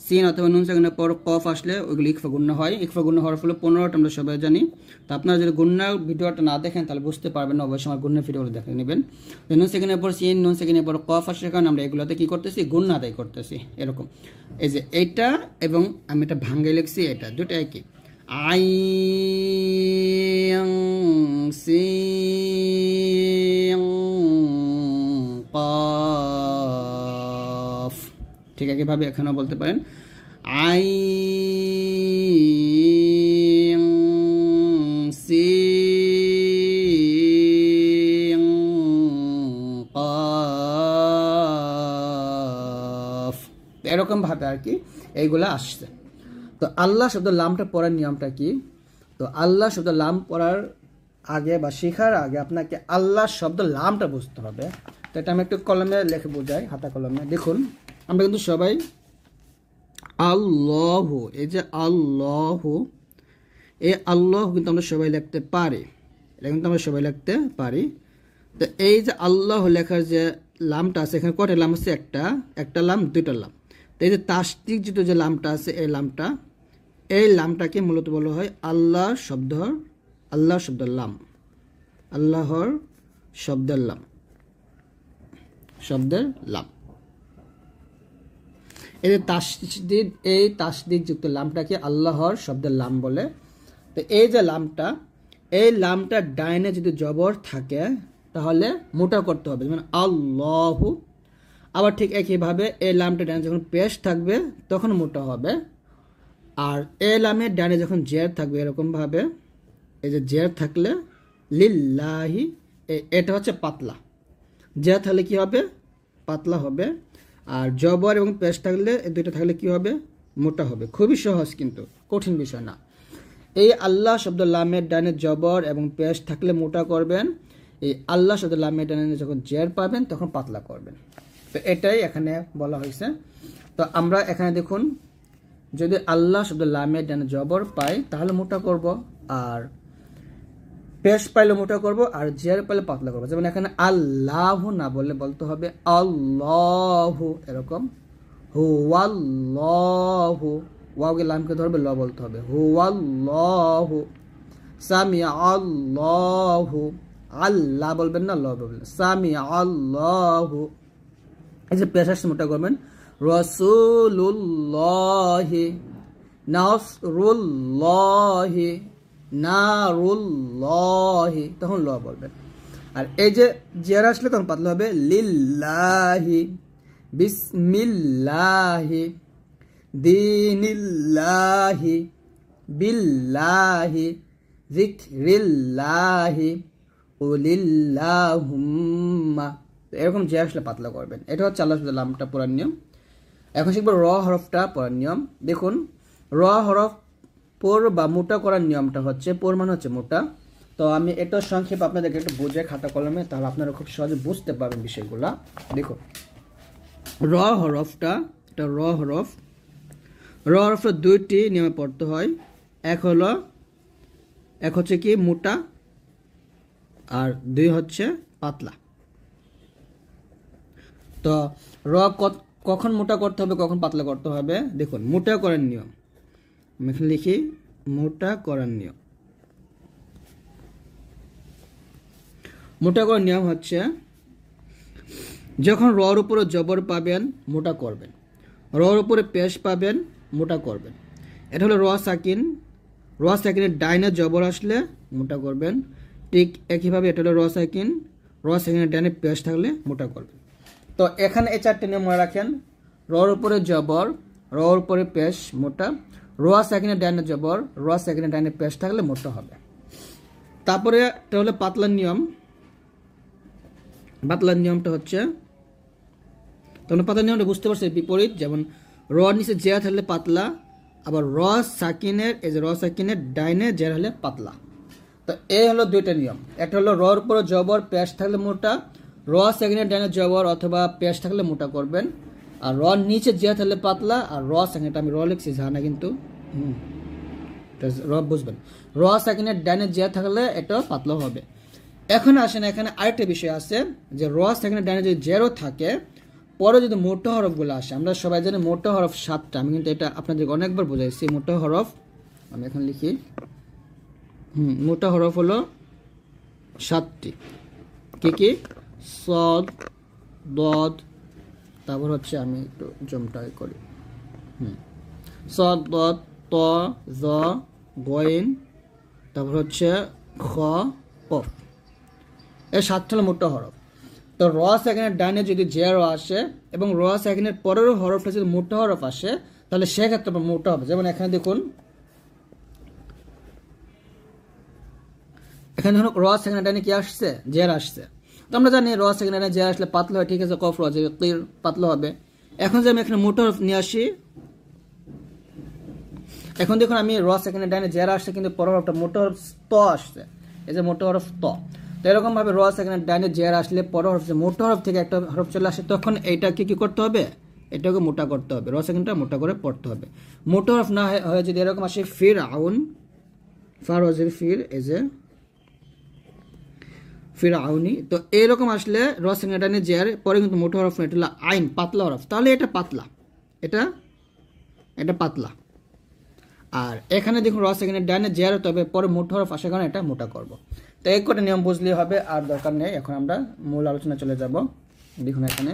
সিন অথবা নুন সেকেন্ডের পর কফ আসলে ওইগুলো ইকফা গুণনা হয়। ইকফা গুণনা হওয়ার ফলে 15টা আমরা সবাই জানি। তো আপনারা যদি গুণনার ভিডিওটা না দেখেন তাহলে বুঝতে পারবেন না, অবশ্যই আমার গুণনার ভিডিওগুলো দেখে নেবেন। নুন সেকেন্ডের পর সিন, নুন সেকেন্ডের পর কফ আসার কারণে আমরা এগুলোতে কী করতেছি, গুণনা আদায় করতেছি। এরকম এই যে এইটা এবং আমি এটা ভাঙ্গাই লিখছি, এটা দুটো একই, আইন সিন কফ, ঠিক একইভাবে এখানেও বলতে পারেন আইন সিন কফ, এরকম ভাবে আর কি এইগুলা আসছে। তো আল্লাহ শব্দ লামটা পড়ার নিয়মটা কি? তো আল্লাহ শব্দ লাম পড়ার আগে বা শেখার আগে আপনাকে আল্লাহ শব্দ লামটা বুঝতে হবে। তো এটা আমি একটু কলমে লিখে বোঝাই, হাতা কলমে। দেখুন আমরা কিন্তু সবাই আল্লাহ, এই যে আল্লাহ, এই আল্লাহ কিন্তু আমরা সবাই লিখতে পারি, এটা কিন্তু আমরা সবাই লিখতে পারি। তো এই যে আল্লাহ লেখার যে লামটা আছে, এখানে কয়টা লাম আছে? একটা লাম, দুইটা লাম। তো এই যে তাসদিকযুক্ত যে লামটা আছে, এই লামটাকে মূলত বলা হয় আল্লাহর শব্দের লাম, আল্লাহর শব্দের লাম। এই তাসদিকযুক্ত লামটাকে আল্লাহর শব্দের লাম বলে। তো এই যে লামটা ডাইনে যদি জবর থাকে তাহলে মোটা করতে হবে, যেমন আল্লাহ। আবার ঠিক একইভাবে এই লামটা ডাইনে যখন পেশ থাকবে তখন মোটা হবে, আর এই লামের ডাইনে যখন জের থাকবে এরকমভাবে, এই যে জের থাকলে লিল্লাহি, এটা হচ্ছে পাতলা। জের থাকলে কি হবে? পাতলা হবে। আর জবর এবং পেশ থাকলে, এই দুইটা থাকলে কি হবে? মোটা হবে। খুবই সহজ, কিন্তু কঠিন বিষয় না। এই আল্লাহ শব্দ লামের ডানে জবর এবং পেশ থাকলে মোটা করবেন, এই আল্লাহ শব্দ লামের ডানে যখন জের পাবেন তখন পাতলা করবেন। তো এটাই এখানে বলা হয়েছে। তো আমরা এখানে দেখুন, যদি আল্লাহ শব্দ লামের ডানে জবর পাই তাহলে মোটা করব, আর পেশ পাইলে মোটা করব, আর জের পাইলে পাতলা করব। যেমন এখানে আল্লাহ না বললে বলতে হবে আল্লাহু, এরকম। হুয়াল্লাহু, ওয়াওকে লামকে ধরবে, ল বলতে হবে হুয়াল্লাহু। সামি আল্লাহু, আল্লাহ বলবেন না, ল বলবেন। সামি আল্লাহু, এই যে পেশ আসছে মোটা করবেন। রাসূলুল্লাহি, নাসরুল্লাহি, নারুল্লাহি, তখন ল বলবেন। আর এই যে জের আসলে তখন পাতলা হবে লিল্লাহি, বিসমিল্লাহি, দীনিল্লাহি, বিল্লাহি, যিকরিল্লাহি, কুলিল্লাহুম্মা। এরকম জের আসলে পাতলা করবেন। এটা হচ্ছে আল্লাহ শব্দের লামটা পড়ার নিয়ম। এখন শিখব র হরফটা পড়ার নিয়ম। দেখুন, র হরফ পোর বা মোটা করার নিয়মটা হচ্ছে, পোর মানে হচ্ছে মোটা। তো আমি এটা সংক্ষেপ আপনাদেরকে একটু বুঝে খাতা কলমে, তাহলে আপনারা খুব সহজে বুঝতে পারবেন বিষয়গুলা। দেখুন, র হরফটা, এটা র হরফটা দুইটি নিয়মে পড়তে হয়। এক হচ্ছে কি মোটা, আর দুই হচ্ছে পাতলা। তো র কখন মোটা করতে হবে, কখন পাতলা করতে হবে? দেখুন, মোটা করার নিয়ম আমি এখানে লিখি, মোটা করার নিয়ম। মোটা করার নিয়ম হচ্ছে, যখন রর উপরে জবর পাবেন মোটা করবেন, রর উপরে পেশ পাবেন মোটা করবেন। এটা হলো র সাকিনের ডাইনে জবর আসলে মোটা করবেন। ঠিক একইভাবে এটা হলো র সাকিনের ডাইনে পেশ থাকলে মোটা করবেন। তো এখানে এই চারটে নিয়ম মনে রাখেন। রর উপরে জবর, রর উপরে পেশ মোটা, র সাকিনের ডাইনে জবর, র সাকিনের ডাইনে পেশ থাকলে মোটা হবে। তারপরে এটা হলো পাতলার নিয়ম। পাতলার নিয়মটা হচ্ছে, তোমরা পাতলার নিয়মটা বুঝতে পারছো, বিপরীত। যেমন র নিচে জের থাকলে পাতলা, আবার র সাকিনের, এই যে র সাকিনের ডাইনে জের হলে পাতলা। তো এই হলো দুইটা নিয়ম। একটা হলো রর উপরে জবর পেশ থাকলে মোটা, র সাকিনের ডাইনে জবর অথবা পেশ থাকলে মোটা করবেন। আর র নিচে জের থাকলে পাতলা, আর র সাকিনটা আমি র লিখছি জানা, কিন্তু র বুঝবেন। র সাকিনের ডাইনে জের থাকলে এটা পাতলা হবে। এখন আসেন, এখানে আরেকটা বিষয় আছে, যে র সাকিনের ডাইনে যদি জেরও থাকে, পরে যদি মোটা হরফগুলো আসে, আমরা সবাই জানি মোটা হরফ 7টা। আমি কিন্তু এটা আপনাদেরকে অনেকবার বোঝাইছি। মোটা হরফ আমি এখন লিখি, মোটা হরফ হলো 7টি। কি? সদ, দদ, তারপর হচ্ছে আমি একটু জমটাই করি, সদ, দদ, ত, জ, গইন, তারপর হচ্ছে খ, কফ। এই 7টা হলো মোটা হরফ। তো র সেকেন্ডের ডাইনে যদি জের আসে এবং র সেকেন্ডের পরেরও হরফটা যদি মোটা হরফ আসে, তাহলে সেক্ষেত্রে মোটা হবে। যেমন এখানে দেখুন, এখানে দেখুন র সেকেন্ডের ডাইনে কি আসছে? জের আসছে। তো আমরা জানি র সেকেন্ডের ডাইনে জের আসলে পাতলা হয়, ঠিক আছে, কফ আছে, ক্লিয়ার, পাতলা হবে। এখন যে আমি এখানে মোটা হরফ নিয়ে আসি, এখন দেখুন আমি র সেকেন্ডের ডাইনে জের আসছে, কিন্তু পরের হরফটা মোটা হরফ ত আসছে, এই যে মোটা হরফ ত। তো এরকম ভাবে র সেকেন্ডের ডাইনে জের আসলে পরের হরফ, মোটা হরফ থেকে একটা হরফ চলে আসে, তখন এইটাকে কি করতে হবে? এটাকে মোটা করতে হবে, র সেকেন্ডটা মোটা করে পড়তে হবে। মোটা হরফ না হয় যদি এরকম আসে ফির আউন, ফার ওয়াজের ফির এজে ফির আউনি, তো এরকম আসলে র সেকেন্ডটা নিয়ে জের পরে কিন্তু মোটা হরফ না, এটা হলো আইন, পাতলা হরফ, তাহলে এটা পাতলা, এটা পাতলা। আর এখানে দেখুন র সেকেন্ডের ডানে জের, তবে পরে মোটা হরফ আসার কারণে এটা মোটা করব। তো এক কটা নিয়ম বুঝলেই হবে, আর দরকার নেই। এখন আমরা মূল আলোচনা চলে যাব। দেখুন এখানে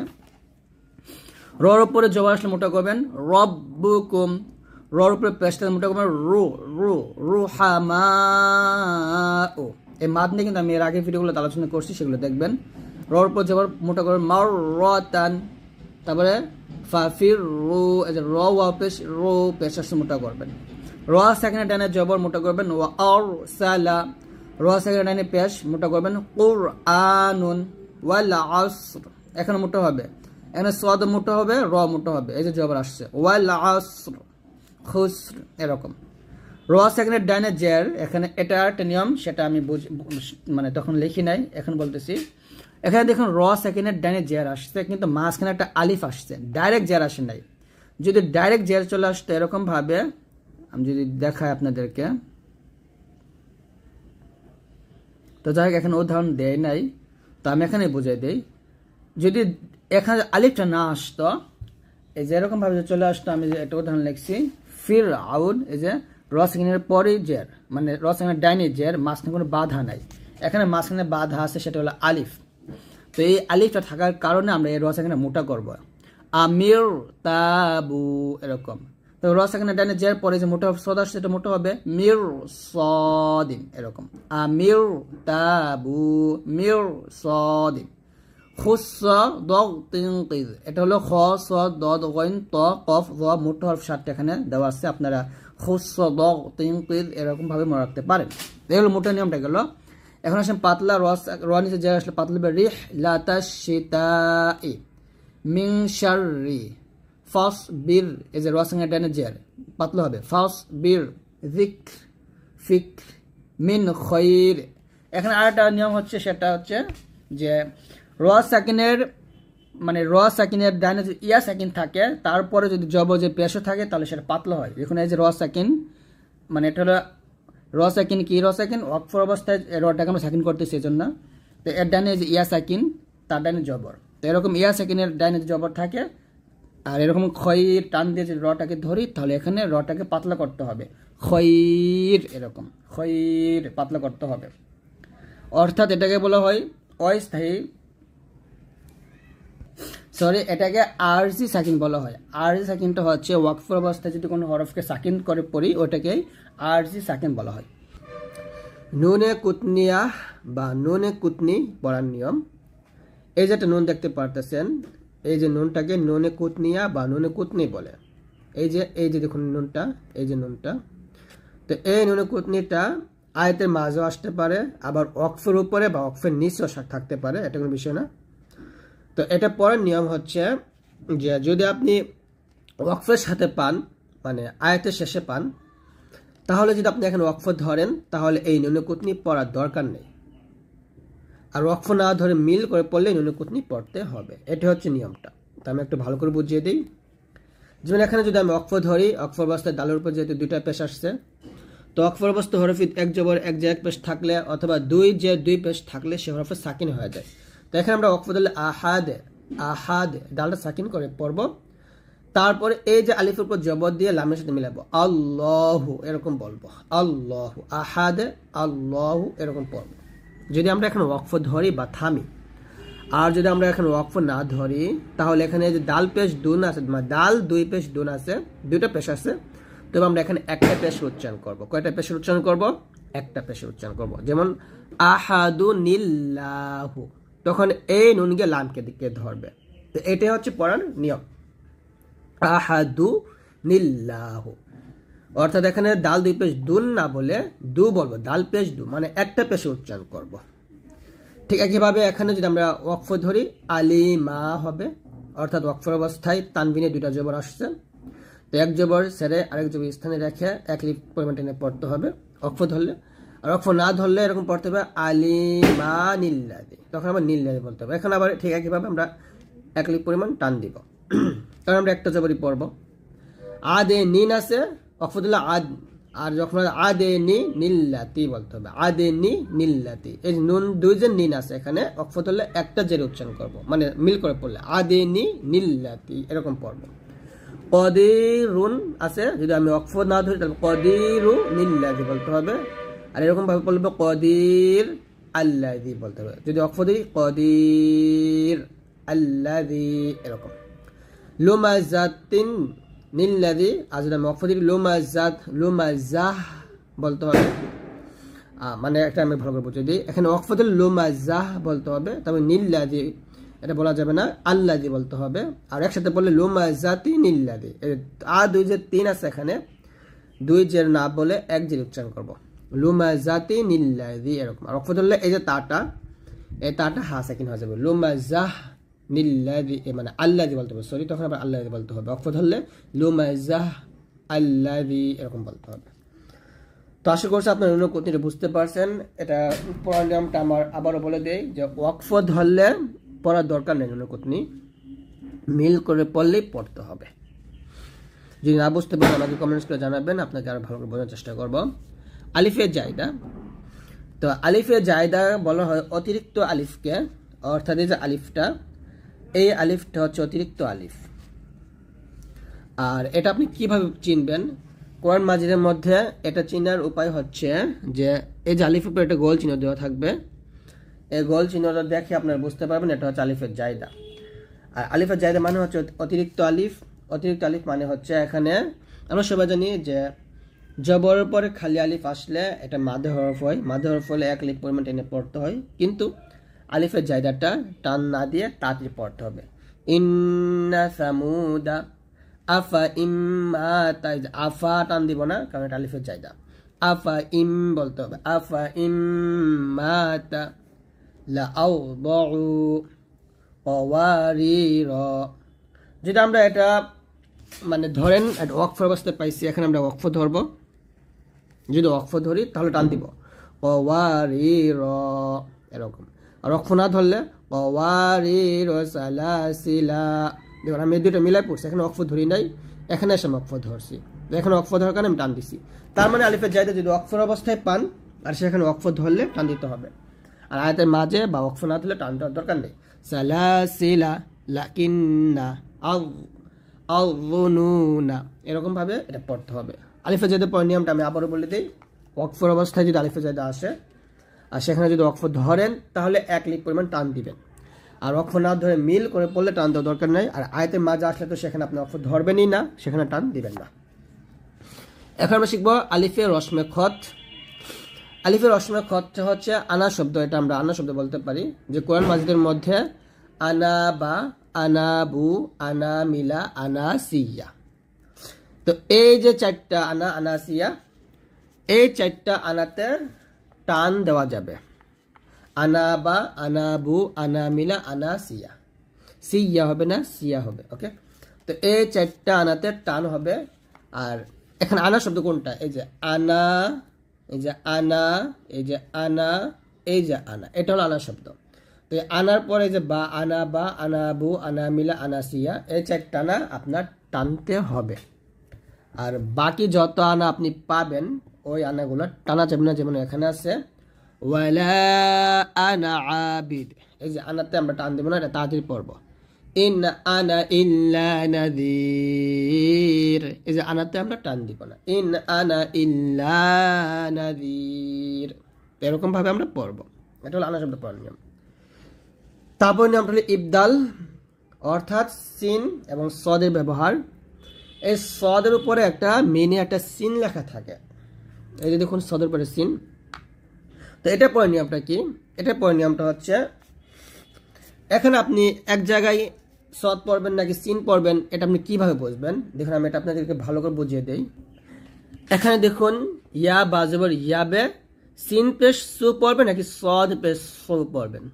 রর উপরে জবর আসলে মোটা করবেন রব্বুকুম, রর উপরে পেশটা মোটা করবেন রু রু রুহামাউ। এই মাদ নিয়ে কিন্তু আমি এর আগে ভিডিওগুলো আলোচনা করছি, সেগুলো দেখবেন। রর উপরে জবর মোটা করবেন মাররাতান, তারপরে ফাফির রু, এই যে র ওয়া পেশ, রু পেশ আসলে মোটা করবেন। র সেকেন্ডে ডানে জবর মোটা করবেন ওয়া আরসালা, র সেকেন্ডে ডানে পেশ মোটা করবেন কুরআনুন ওয়াল আসর, এখানে মোটা হবে, এখানে সদ মোটা হবে, র মোটা হবে, এই যে জবর আসছে ওয়াল আসর খুসর, এরকম। র সেকেন্ডের ডানে জের, এখানে এটা একটা নিয়ম, সেটা আমি মানে তখন লিখি নাই, এখন বলতেছি। এখানে দেখুন র সেকেন্ডের ডানে জের আসছে, কিন্তু মাঝখানে একটা আলিফ আসছে, ডাইরেক্ট জের আসে নাই। যদি ডাইরেক্ট জের চলে আসতো এরকম ভাবে, আমি যদি দেখাই আপনাদেরকে, তো যাই হোক এখানে উদাহরণ দেয় নাই, তো আমি এখানে বুঝাই দিই। যদি এখানে আলিফটা না আসতো, এই যে এরকম ভাবে চলে আসতো, আমি যে একটা উদাহরণ লিখছি ফির আউন, এই যে র সেকেন্ডের পরে জের, মানে র সেকেন্ডের ডাইনে জের, মাঝখানে কোনো বাধা নাই, এখানে মাঝখানে বাধা আছে, সেটা হলো আলিফ। তো এই আলিফটা থাকার কারণে আমরা এই র সেকেন্ডে মোটা করব, আমির তাবু, এরকম। তো র সেকেন্ডের ডাইনে জের পরে যে মোটা সদ আসছে, এটা মোটা হবে মির সদিন, এরকম আমির তাবু মির সদিন। খুসা দগ তিনকিজ, এটা হলো খ স দ গইন ত কফ জ, মোটা হরফ 7টা এখানে দেওয়া আছে, আপনারা খুসা দগ তিনকিজ এরকম ভাবে মনে রাখতে পারেন। এই হলো মোটা নিয়মটা গেল। এখন আসেন পাতলা, র নিচে যে আসলে পাতলা হবে রিহ লাতাশিতাই মিন শাররি ফাসবির, এই যে র সঙ্গে ডানে জের পাতলা হবে ফাসবির যিকর ফিকর মিন খৈর। এখানে আরেকটা নিয়ম হচ্ছে, সেটা হচ্ছে যে র সাকিনের, মানে র সাকিনের ডানে যদি ইয়া সাকিন থাকে, তারপরে যদি জবর যে পেশও থাকে, তাহলে সেটা পাতলা হয়। দেখুন এই যে র সাকিন, মানে এটা হলো র সাকিন, কি র সাকিন ওয়াকফর অবস্থায় রটাকে আমরা সাকিন করতেছি, এই জন্য। তো এর ডানে যে ইয়া সাকিন, তার ডানে জবর, তো এরকম ইয়া সাকিনের ডানে জবর থাকে, আর এরকম খৈর টান দিয়ে যদি রটাকে ধরি, তাহলে এখানে রটাকে পাতলা করতে হবে, খৈর, এরকম খৈর পাতলা করতে হবে। অর্থাৎ এটাকে বলা হয় অস্থায়ী, এটাকে আরজি সাকিন বলা হয়। আরজি সাকিনটা হচ্ছে ওয়াকফর অবস্থায় যদি কোনো হরফকে সাকিন করে পড়ি, ওটাকেই আরজি সাকিন বলা হয়। নুনে কুতনিয়া বা নুনে কুতনি পড়ার নিয়ম, এই যেটা নুন দেখতে পারতেছেন, এই যে নুনটাকে নুনে কুতনিয়া বা নুনে কুতনি বলে। এই যে দেখুন নুনটা, এই যে নুনটা, তো এই নুনে কুতনিটা আয়াতের মাঝেও আসতে পারে, আবার ওয়াকফের উপরে বা ওয়াকফের নিচেও থাকতে পারে, এটা কোনো বিষয় না। তো এটা পরের নিয়ম হচ্ছে যে যদি আপনি ওয়াকফের সাথে পান, মানে আয়াতের শেষে পান, তাহলে যদি আপনি এখন ওয়াকফ ধরেন, তাহলে এই নুনে কুতনি পড়ার দরকার নেই। আর ওয়াকফ না ধরে মিল করে পড়লে নুনে কুতনি পড়তে হবে, এটা হচ্ছে নিয়মটা। তো আমি একটু ভালো করে বুঝিয়ে দিই। যেমন এখানে যদি আমি ওয়াকফ ধরি, ওয়াকফ অবস্থায় দালের উপর যেহেতু দুইটা পেশ আসছে, তো ওয়াকফ অবস্থা হরফে এক জবর এক যে এক পেশ থাকলে, অথবা দুই পেশ থাকলে সে হরফে সাকিন হয়ে যায়। তো এখানে আমরা ওয়াকফ ধরলে আহাদ, আহাদ ডালটা সাকিন করে পড়ব, তারপরে এই যে আলিফের উপর জবর দিয়ে লামের সাথে মিলাবো, আল্লাহু, এরকম বলবো আল্লাহু, আহাদ আল্লাহু, এরকম পড়বো। যদি আমরা এখন ওয়াকফ ধরি বা থামি, আর যদি আমরা এখন ওয়াকফ না ধরি, তাহলে এখানে যে দাল পেশ দুন আছে, মানে দাল দুই পেশ দুন আছে, দুইটা পেশ আছে, তবে আমরা এখানে একটা পেশের উচ্চারণ করব। কয়টা পেশের উচ্চারণ করব? একটা পেশের উচ্চারণ করব। যেমন আহাদু নিল্লাহু, তখন এই নুনকে লামকে দিকে ধরবে। তো এটাই হচ্ছে পড়ার নিয়ম, আহাদু নিল্লাহু। অর্থাৎ এখানে দাল দুই পেশ দুন না বলে দু বলবো, দাল পেশ দু, মানে একটা পেশে উচ্চারণ করব। ঠিক একইভাবে এখানে যদি আমরা ওয়াকফ ধরি, আলিমা হবে, অর্থাৎ ওয়াকফের অবস্থায় তানবিনে দুইটা জবর আসছে, তো এক জবর ছেড়ে আরেক জবর স্থানে রেখে এক লিপ পরিমাণ টেনে পড়তে হবে ওয়াকফ ধরলে। আর ওয়াকফ না ধরলে এরকম পড়তে হবে আলিমা নিল্লাহি, তখন আবার নিল্লাহি বলতে হবে। এখন আবার ঠিক একইভাবে আমরা এক লিপ পরিমাণ টান দিব। কারণ আমরা একটা জবরই পড়ব। আদে নিন আছে অকফতুল্লাহ আদ, আর যখন আদে নি নিল্লাতি বলতে হবে, আদে নি নিল্লাতি। এই নুন দুই যে নিন আছে এখানে অকফতুল্লাহ একটা জেরে উচ্চারণ করব, মানে মিল করে পড়লে আদে নি নিল্লাতি এরকম পড়ব। কদিরুন আছে, যদি আমি অকফ না ধরি তাহলে কদিরু নিল্লাতি বলতে হবে, আর এরকম ভাবে বলবো কদির আল্লাযী বলতে হবে। যদি অকফ ধরি কদির আল্লাযী এরকম। লুমাজাতিন নিল্লাযী, আর যদি আমি অকফ ধরি লুমাজাহ বলতে হবে। মানে একটা আমি ভালো করে বুঝে দিই, এখানে অকফ ধরি লুমাজাহ বলতে হবে, তবে নিল্লাযী এটা বলা যাবে না, আল্লাযী বলতে হবে। আর একসাথে বললে লুমাজাতি নিল্লাযী। দুই যে তিন আছে এখানে, দুই জের না বলে এক জের উচ্চারণ করবো, লুমাজাতি নিল্লাযী এরকম। আর অকফ ধরলে এই যে তাটা, এই তাটা হা সাকিন হয়ে যাবে, লুমাজাহ নিল্লাযী, মানে আল্লাযী বলতে হবে, সরি তখন আবার আল্লাযী বলতে হবে। অকফ ধরলে লুমাজাহ আল্লাযী এরকম বলতে হবে। তো আশা করছি আপনার অনুকূতিটা বুঝতে পারছেন। এটা পড়ার নিয়মটা আমার আবারও বলে দেই যে ওয়াকফ ধরলে পড়ার দরকার নেই, অনুকূতনি মিল করে পড়লেই পড়তে হবে। যদি না বুঝতে পারেন আমাকে কমেন্টস করে জানাবেন, আপনাকে আরো ভালো করে বোঝার চেষ্টা করব। আলিফে জায়দা, তো আলিফে জায়দা বলা হয় অতিরিক্ত আলিফকে, অর্থাৎ এই যে আলিফটা, এই আলিফটা হচ্ছে অতিরিক্ত আলিফ। আর এটা আপনি কিভাবে চিনবেন? কোরআন মাজিদের মধ্যে এটা চিনার উপায় হচ্ছে যে এই যে আলিফের উপরে একটা গোল চিহ্ন দেওয়া থাকবে, এই গোল চিহ্নটা দেখে আপনারা বুঝতে পারবেন এটা হচ্ছে আলিফের জায়দা। আর আলিফের জায়দা মানে হচ্ছে অতিরিক্ত আলিফ। অতিরিক্ত আলিফ মানে হচ্ছে এখানে আমরা সবাই জানি যে জবরের পরে খালি আলিফ আসলে এটা মাদে হরফ হয়, মাদে হরফ হলে এক আলিফ পরিমাণ টেনে পড়তে হয়, কিন্তু আলিফের জায়দাটা টান না দিয়ে তাড়াতাড়ি পড়তে হবে। ইন্না সামুদা আফা ইম্মাতা, আফা টান দিব না কারণ এটা আলিফের জায়দা, আফা ইম বলতে হবে, আফা ইম্মাতা লাআউদাউ কওয়ারির। যদি আমরা এটা মানে ধরেন একটা ওয়াকফ অবস্থায় পাইছি, এখানে আমরা ওয়াকফ ধরবো, যদি ওয়াকফ ধরি তাহলে টান দিব কওয়ারির এরকম। আর ওয়াকফ না ধরলে কওয়ারির সালাসিলা। দেখুন আমি এই দুটো মিলাই পড়ছি, এখানে ওয়াকফ ধরি নাই, এখানে এসে ওয়াকফ ধরছি, এখানে ওয়াকফ ধরার কারণে আমি টান দিছি। তার মানে আলিফের জায়দা যদি ওয়াকফের অবস্থায় পান আর সেখানে ওয়াকফ ধরলে টান দিতে হবে। আর আয়াতের মাঝে বা ওয়াকফ না ধরলে টান দেওয়ার দরকার নেই। সালাসিলা লাকিন্না আযুনুনা এরকম ভাবে এটা পড়তে হবে। আলিফে জায়দা পড়ার নিয়মটা আমি আবারও বলে দিই। ওয়াকফের অবস্থায় যদি আলিফে জায়দা আসে আর সেখানে যদি ওয়াকফ ধরেন তাহলে এক লিফ পরিমাণ টান দিবেন, আর ওয়াকফ না ধরে মিল করে পড়লে টান দেওয়ার দরকার নাই। আর আয়াতের মাঝে আসলে তো সেখানে আপনি ওয়াকফ ধরবেনই না, সেখানে টান দিবেন না। এখন আমরা শিখবো আলিফে রসমে খত। আলিফের রসমে খত হচ্ছে আনা শব্দ, এটা আমরা আনা শব্দ বলতে পারি, যে কোরআন মাজিদের মধ্যে আনা বা আনাবু, আনা মিলা, আনা সিয়া। তো এই যে চারটা আনা, আনা সিয়া, এই চারটা আনাতে টান দেওয়া যাবে। আনা বা আনাবু, আনা মিলা, আনা সিয়া, সিয়া হবে না সিয়া হবে। ওকে, তো এই চারটা আনাতে টান হবে। আর এখানে আনা শব্দ কোনটা? এই যে আনা, এই যে আনা, এই যে আনা, এই যে আনা, এটা হলো আনা শব্দ। তো আনার পরে যে বা আনা বা আনাবু, আনা মিলা, আনা সিয়া, এই চারটা আনা আপনার টানতে হবে। আর বাকি যত আনা আপনি পাবেন ওই আনাগুলো টানা যাবে না। যেমন এখানে আছে ওয়ালা আনা আবিদ, এই যে আনাতে আমরা টান দেবো না, এটা তাড়াতাড়ি পড়বো। ইন আনা ইল্লা নাযীর, এই যে আনাতে আমরা টান দিব না, ইন আনা ইল্লা নাযীর, এরকম ভাবে আমরা পড়বো। এটা হলো আনা শব্দ পড়ার নিয়ম। তারপর নিয়মটা হলো ইবদাল, অর্থাৎ সিন এবং সদের ব্যবহার। এই সদের উপরে একটা মেনে একটা সিন লেখা থাকে, এই যে দেখুন সদের উপরে সিন। তো এটা পড়ার নিয়মটা কি? এটা পড়ার নিয়মটা হচ্ছে এখানে আপনি এক জায়গায় সদ পড়বেন নাকি সিন পড়বেন, এটা আপনি কিভাবে বুঝবেন? দেখুন আমি এটা আপনাদেরকে ভালো করে বুঝিয়ে দেই। এখানে দেখুন ইয়া বাজবর ইয়াবে, সিন পেশ সু পড়বেন নাকি সদ পেশ সু পড়বেন?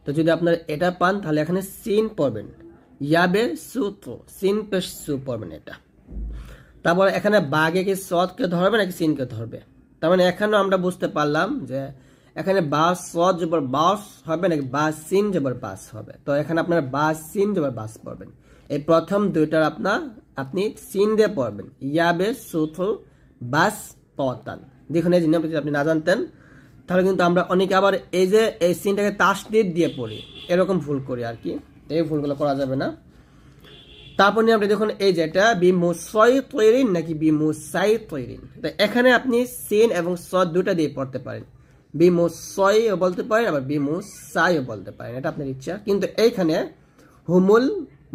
তো যদি আপনার এটা পান তাহলে এখানে সিন পড়বেন, ইয়াবে সু তো সিন পেশ সু পড়বেন এটা। তারপর এখানে বাগে কি সদকে ধরবে নাকি সিনকে ধরবে? তার মানে এখানেও আমরা বুঝতে পারলাম যে এখানে বাস সদ জবর বাস হবে নাকি বাস সিন জবর বাস হবে। তো এখানে আপনারা বাস সিন জবর বাস পড়বেন। এই প্রথম দুইটার আপনি সিন দিয়ে পড়বেন, ইয়াবে সুথু বাস পতান। দেখুন এই যে নিয়মটা যদি আপনি না জানতেন তাহলে কিন্তু আমরা অনেকে আবার এই যে এই সিনটাকে তাসদিদ দিয়ে পড়ি, এরকম ভুল করি আর কি, এই ভুলগুলো করা যাবে না। তারপর নিয়মটা দেখুন এই যে এটা বিমুসাই তৈরিন নাকি বিমুসাই তৈরিন, তো এখানে আপনি সিন এবং সদ দুটা দিয়ে পড়তে পারেন, বিমুসাইও বলতে পারেন আবার বিমুসাইও বলতে পারেন, এটা আপনার ইচ্ছা। কিন্তু এইখানে হুমুল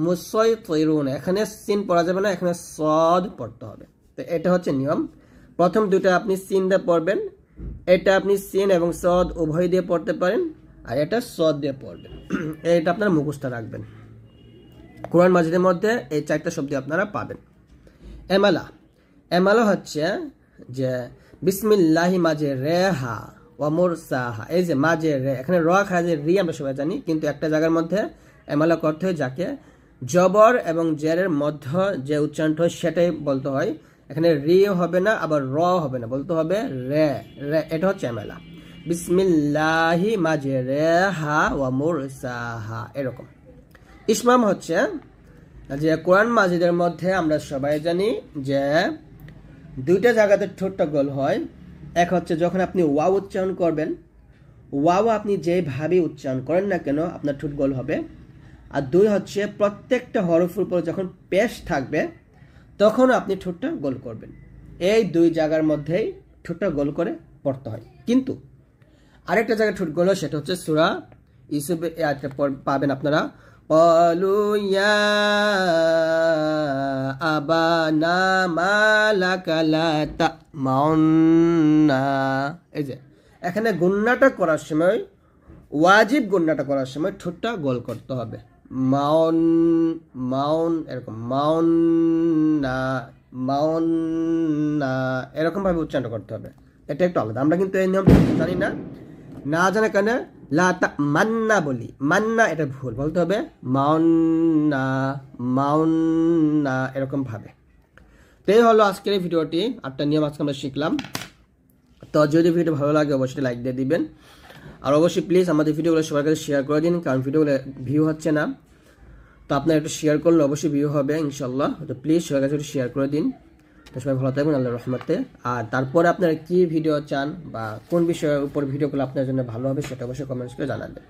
মুসাই তৈরুন, এখানে সিন পড়া যাবে না, এখানে সদ পড়তে হবে। তো এটা হচ্ছে নিয়ম, প্রথম দুটা আপনি সিন দিয়ে পড়বেন, এটা আপনি সিন এবং সদ উভয় দিয়ে পড়তে পারেন, আর এটা সদ দিয়ে পড়বেন। এটা আপনারা মুখস্থ রাখবেন। কোরআন মাজিদের মধ্যে এই 4টা শব্দ আপনারা পাবেন। এমালা, এমালা হচ্ছে যে বিসমিল্লাহি মাঝে রেহা ওয়া মুরসাহা, এই যে মাঝে রে, এখানে র খাজে রি আমরা সবাই জানি, কিন্তু একটা জায়গার মধ্যে এমালা করতে হয় যাকে জবর এবং জেরের মধ্যে যে উচ্চারণটা হয় সেটাই বলতে হয়। এখানে রিও হবে না আবার র হবে না, বলতে হবে রে রে, এটা হচ্ছে এমালা। বিসমিল্লাহি মাঝে রেহা ওয়া মুরসাহা, এরকম। ইসমাম হচ্ছে যে কোরআন মাজিদের মধ্যে আমরা সবাই জানি যে দুইটা জায়গাতে ঠোঁটটা গোল হয়। এক হচ্ছে যখন আপনি ওয়াও উচ্চারণ করবেন, ওয়াও আপনি যেভাবে উচ্চারণ করেন না কেন আপনার ঠোঁট গোল হবে। আর দুই হচ্ছে প্রত্যেকটা হরফের উপর যখন পেশ থাকবে তখন আপনি ঠোঁটটা গোল করবেন। এই দুই জায়গার মধ্যেই ঠোঁটটা গোল করে পড়তে হয়। কিন্তু আরেকটা জায়গায় ঠোঁট গোল হয়, সেটা হচ্ছে সূরা ইউসুফে পাবেন আপনারা, قالوا يا أبانا ما لك لا تأمنا, এই যে এখানে গুন্নাটা করার সময়, ওয়াজিব গুন্নাটা করার সময় ঠোঁটটা গোল করতে হবে, মাউন মাউন এরকম, মাউন না মাউন না, এরকম ভাবে উচ্চারণ করতে হবে। এটা একটু আলাদা, আমরা কিন্তু এই নিয়মটা জানি না, না জানা কেন লা মান্না বলি, মান্না এটা ভুল, বলতে হবে মাউন্না মাউন্না, এরকম ভাবে। তো এই হলো আজকের এই ভিডিওটি, 8টা নিয়ম আজকে আমরা শিখলাম। তো যদি ভিডিও ভালো লাগে অবশ্যই লাইক দিয়ে দিবেন, আর অবশ্যই প্লিজ আমাদের ভিডিওগুলো সবার কাছে শেয়ার করে দিন, কারণ ভিডিওগুলো ভিউ হচ্ছে না। তো আপনারা একটু শেয়ার করলে অবশ্যই ভিউ হবে ইনশাল্লাহ। তো প্লিজ সবার কাছে একটু শেয়ার করে দিন। তো সবাই ভালো থাকবেন আল্লাহর রহমতে। আর তারপরে আপনারা কি ভিডিও চান বা কোন বিষয়ের উপর ভিডিওগুলো আপনার জন্য ভালো হবে সেটা অবশ্যই কমেন্টস করে জানাবেন।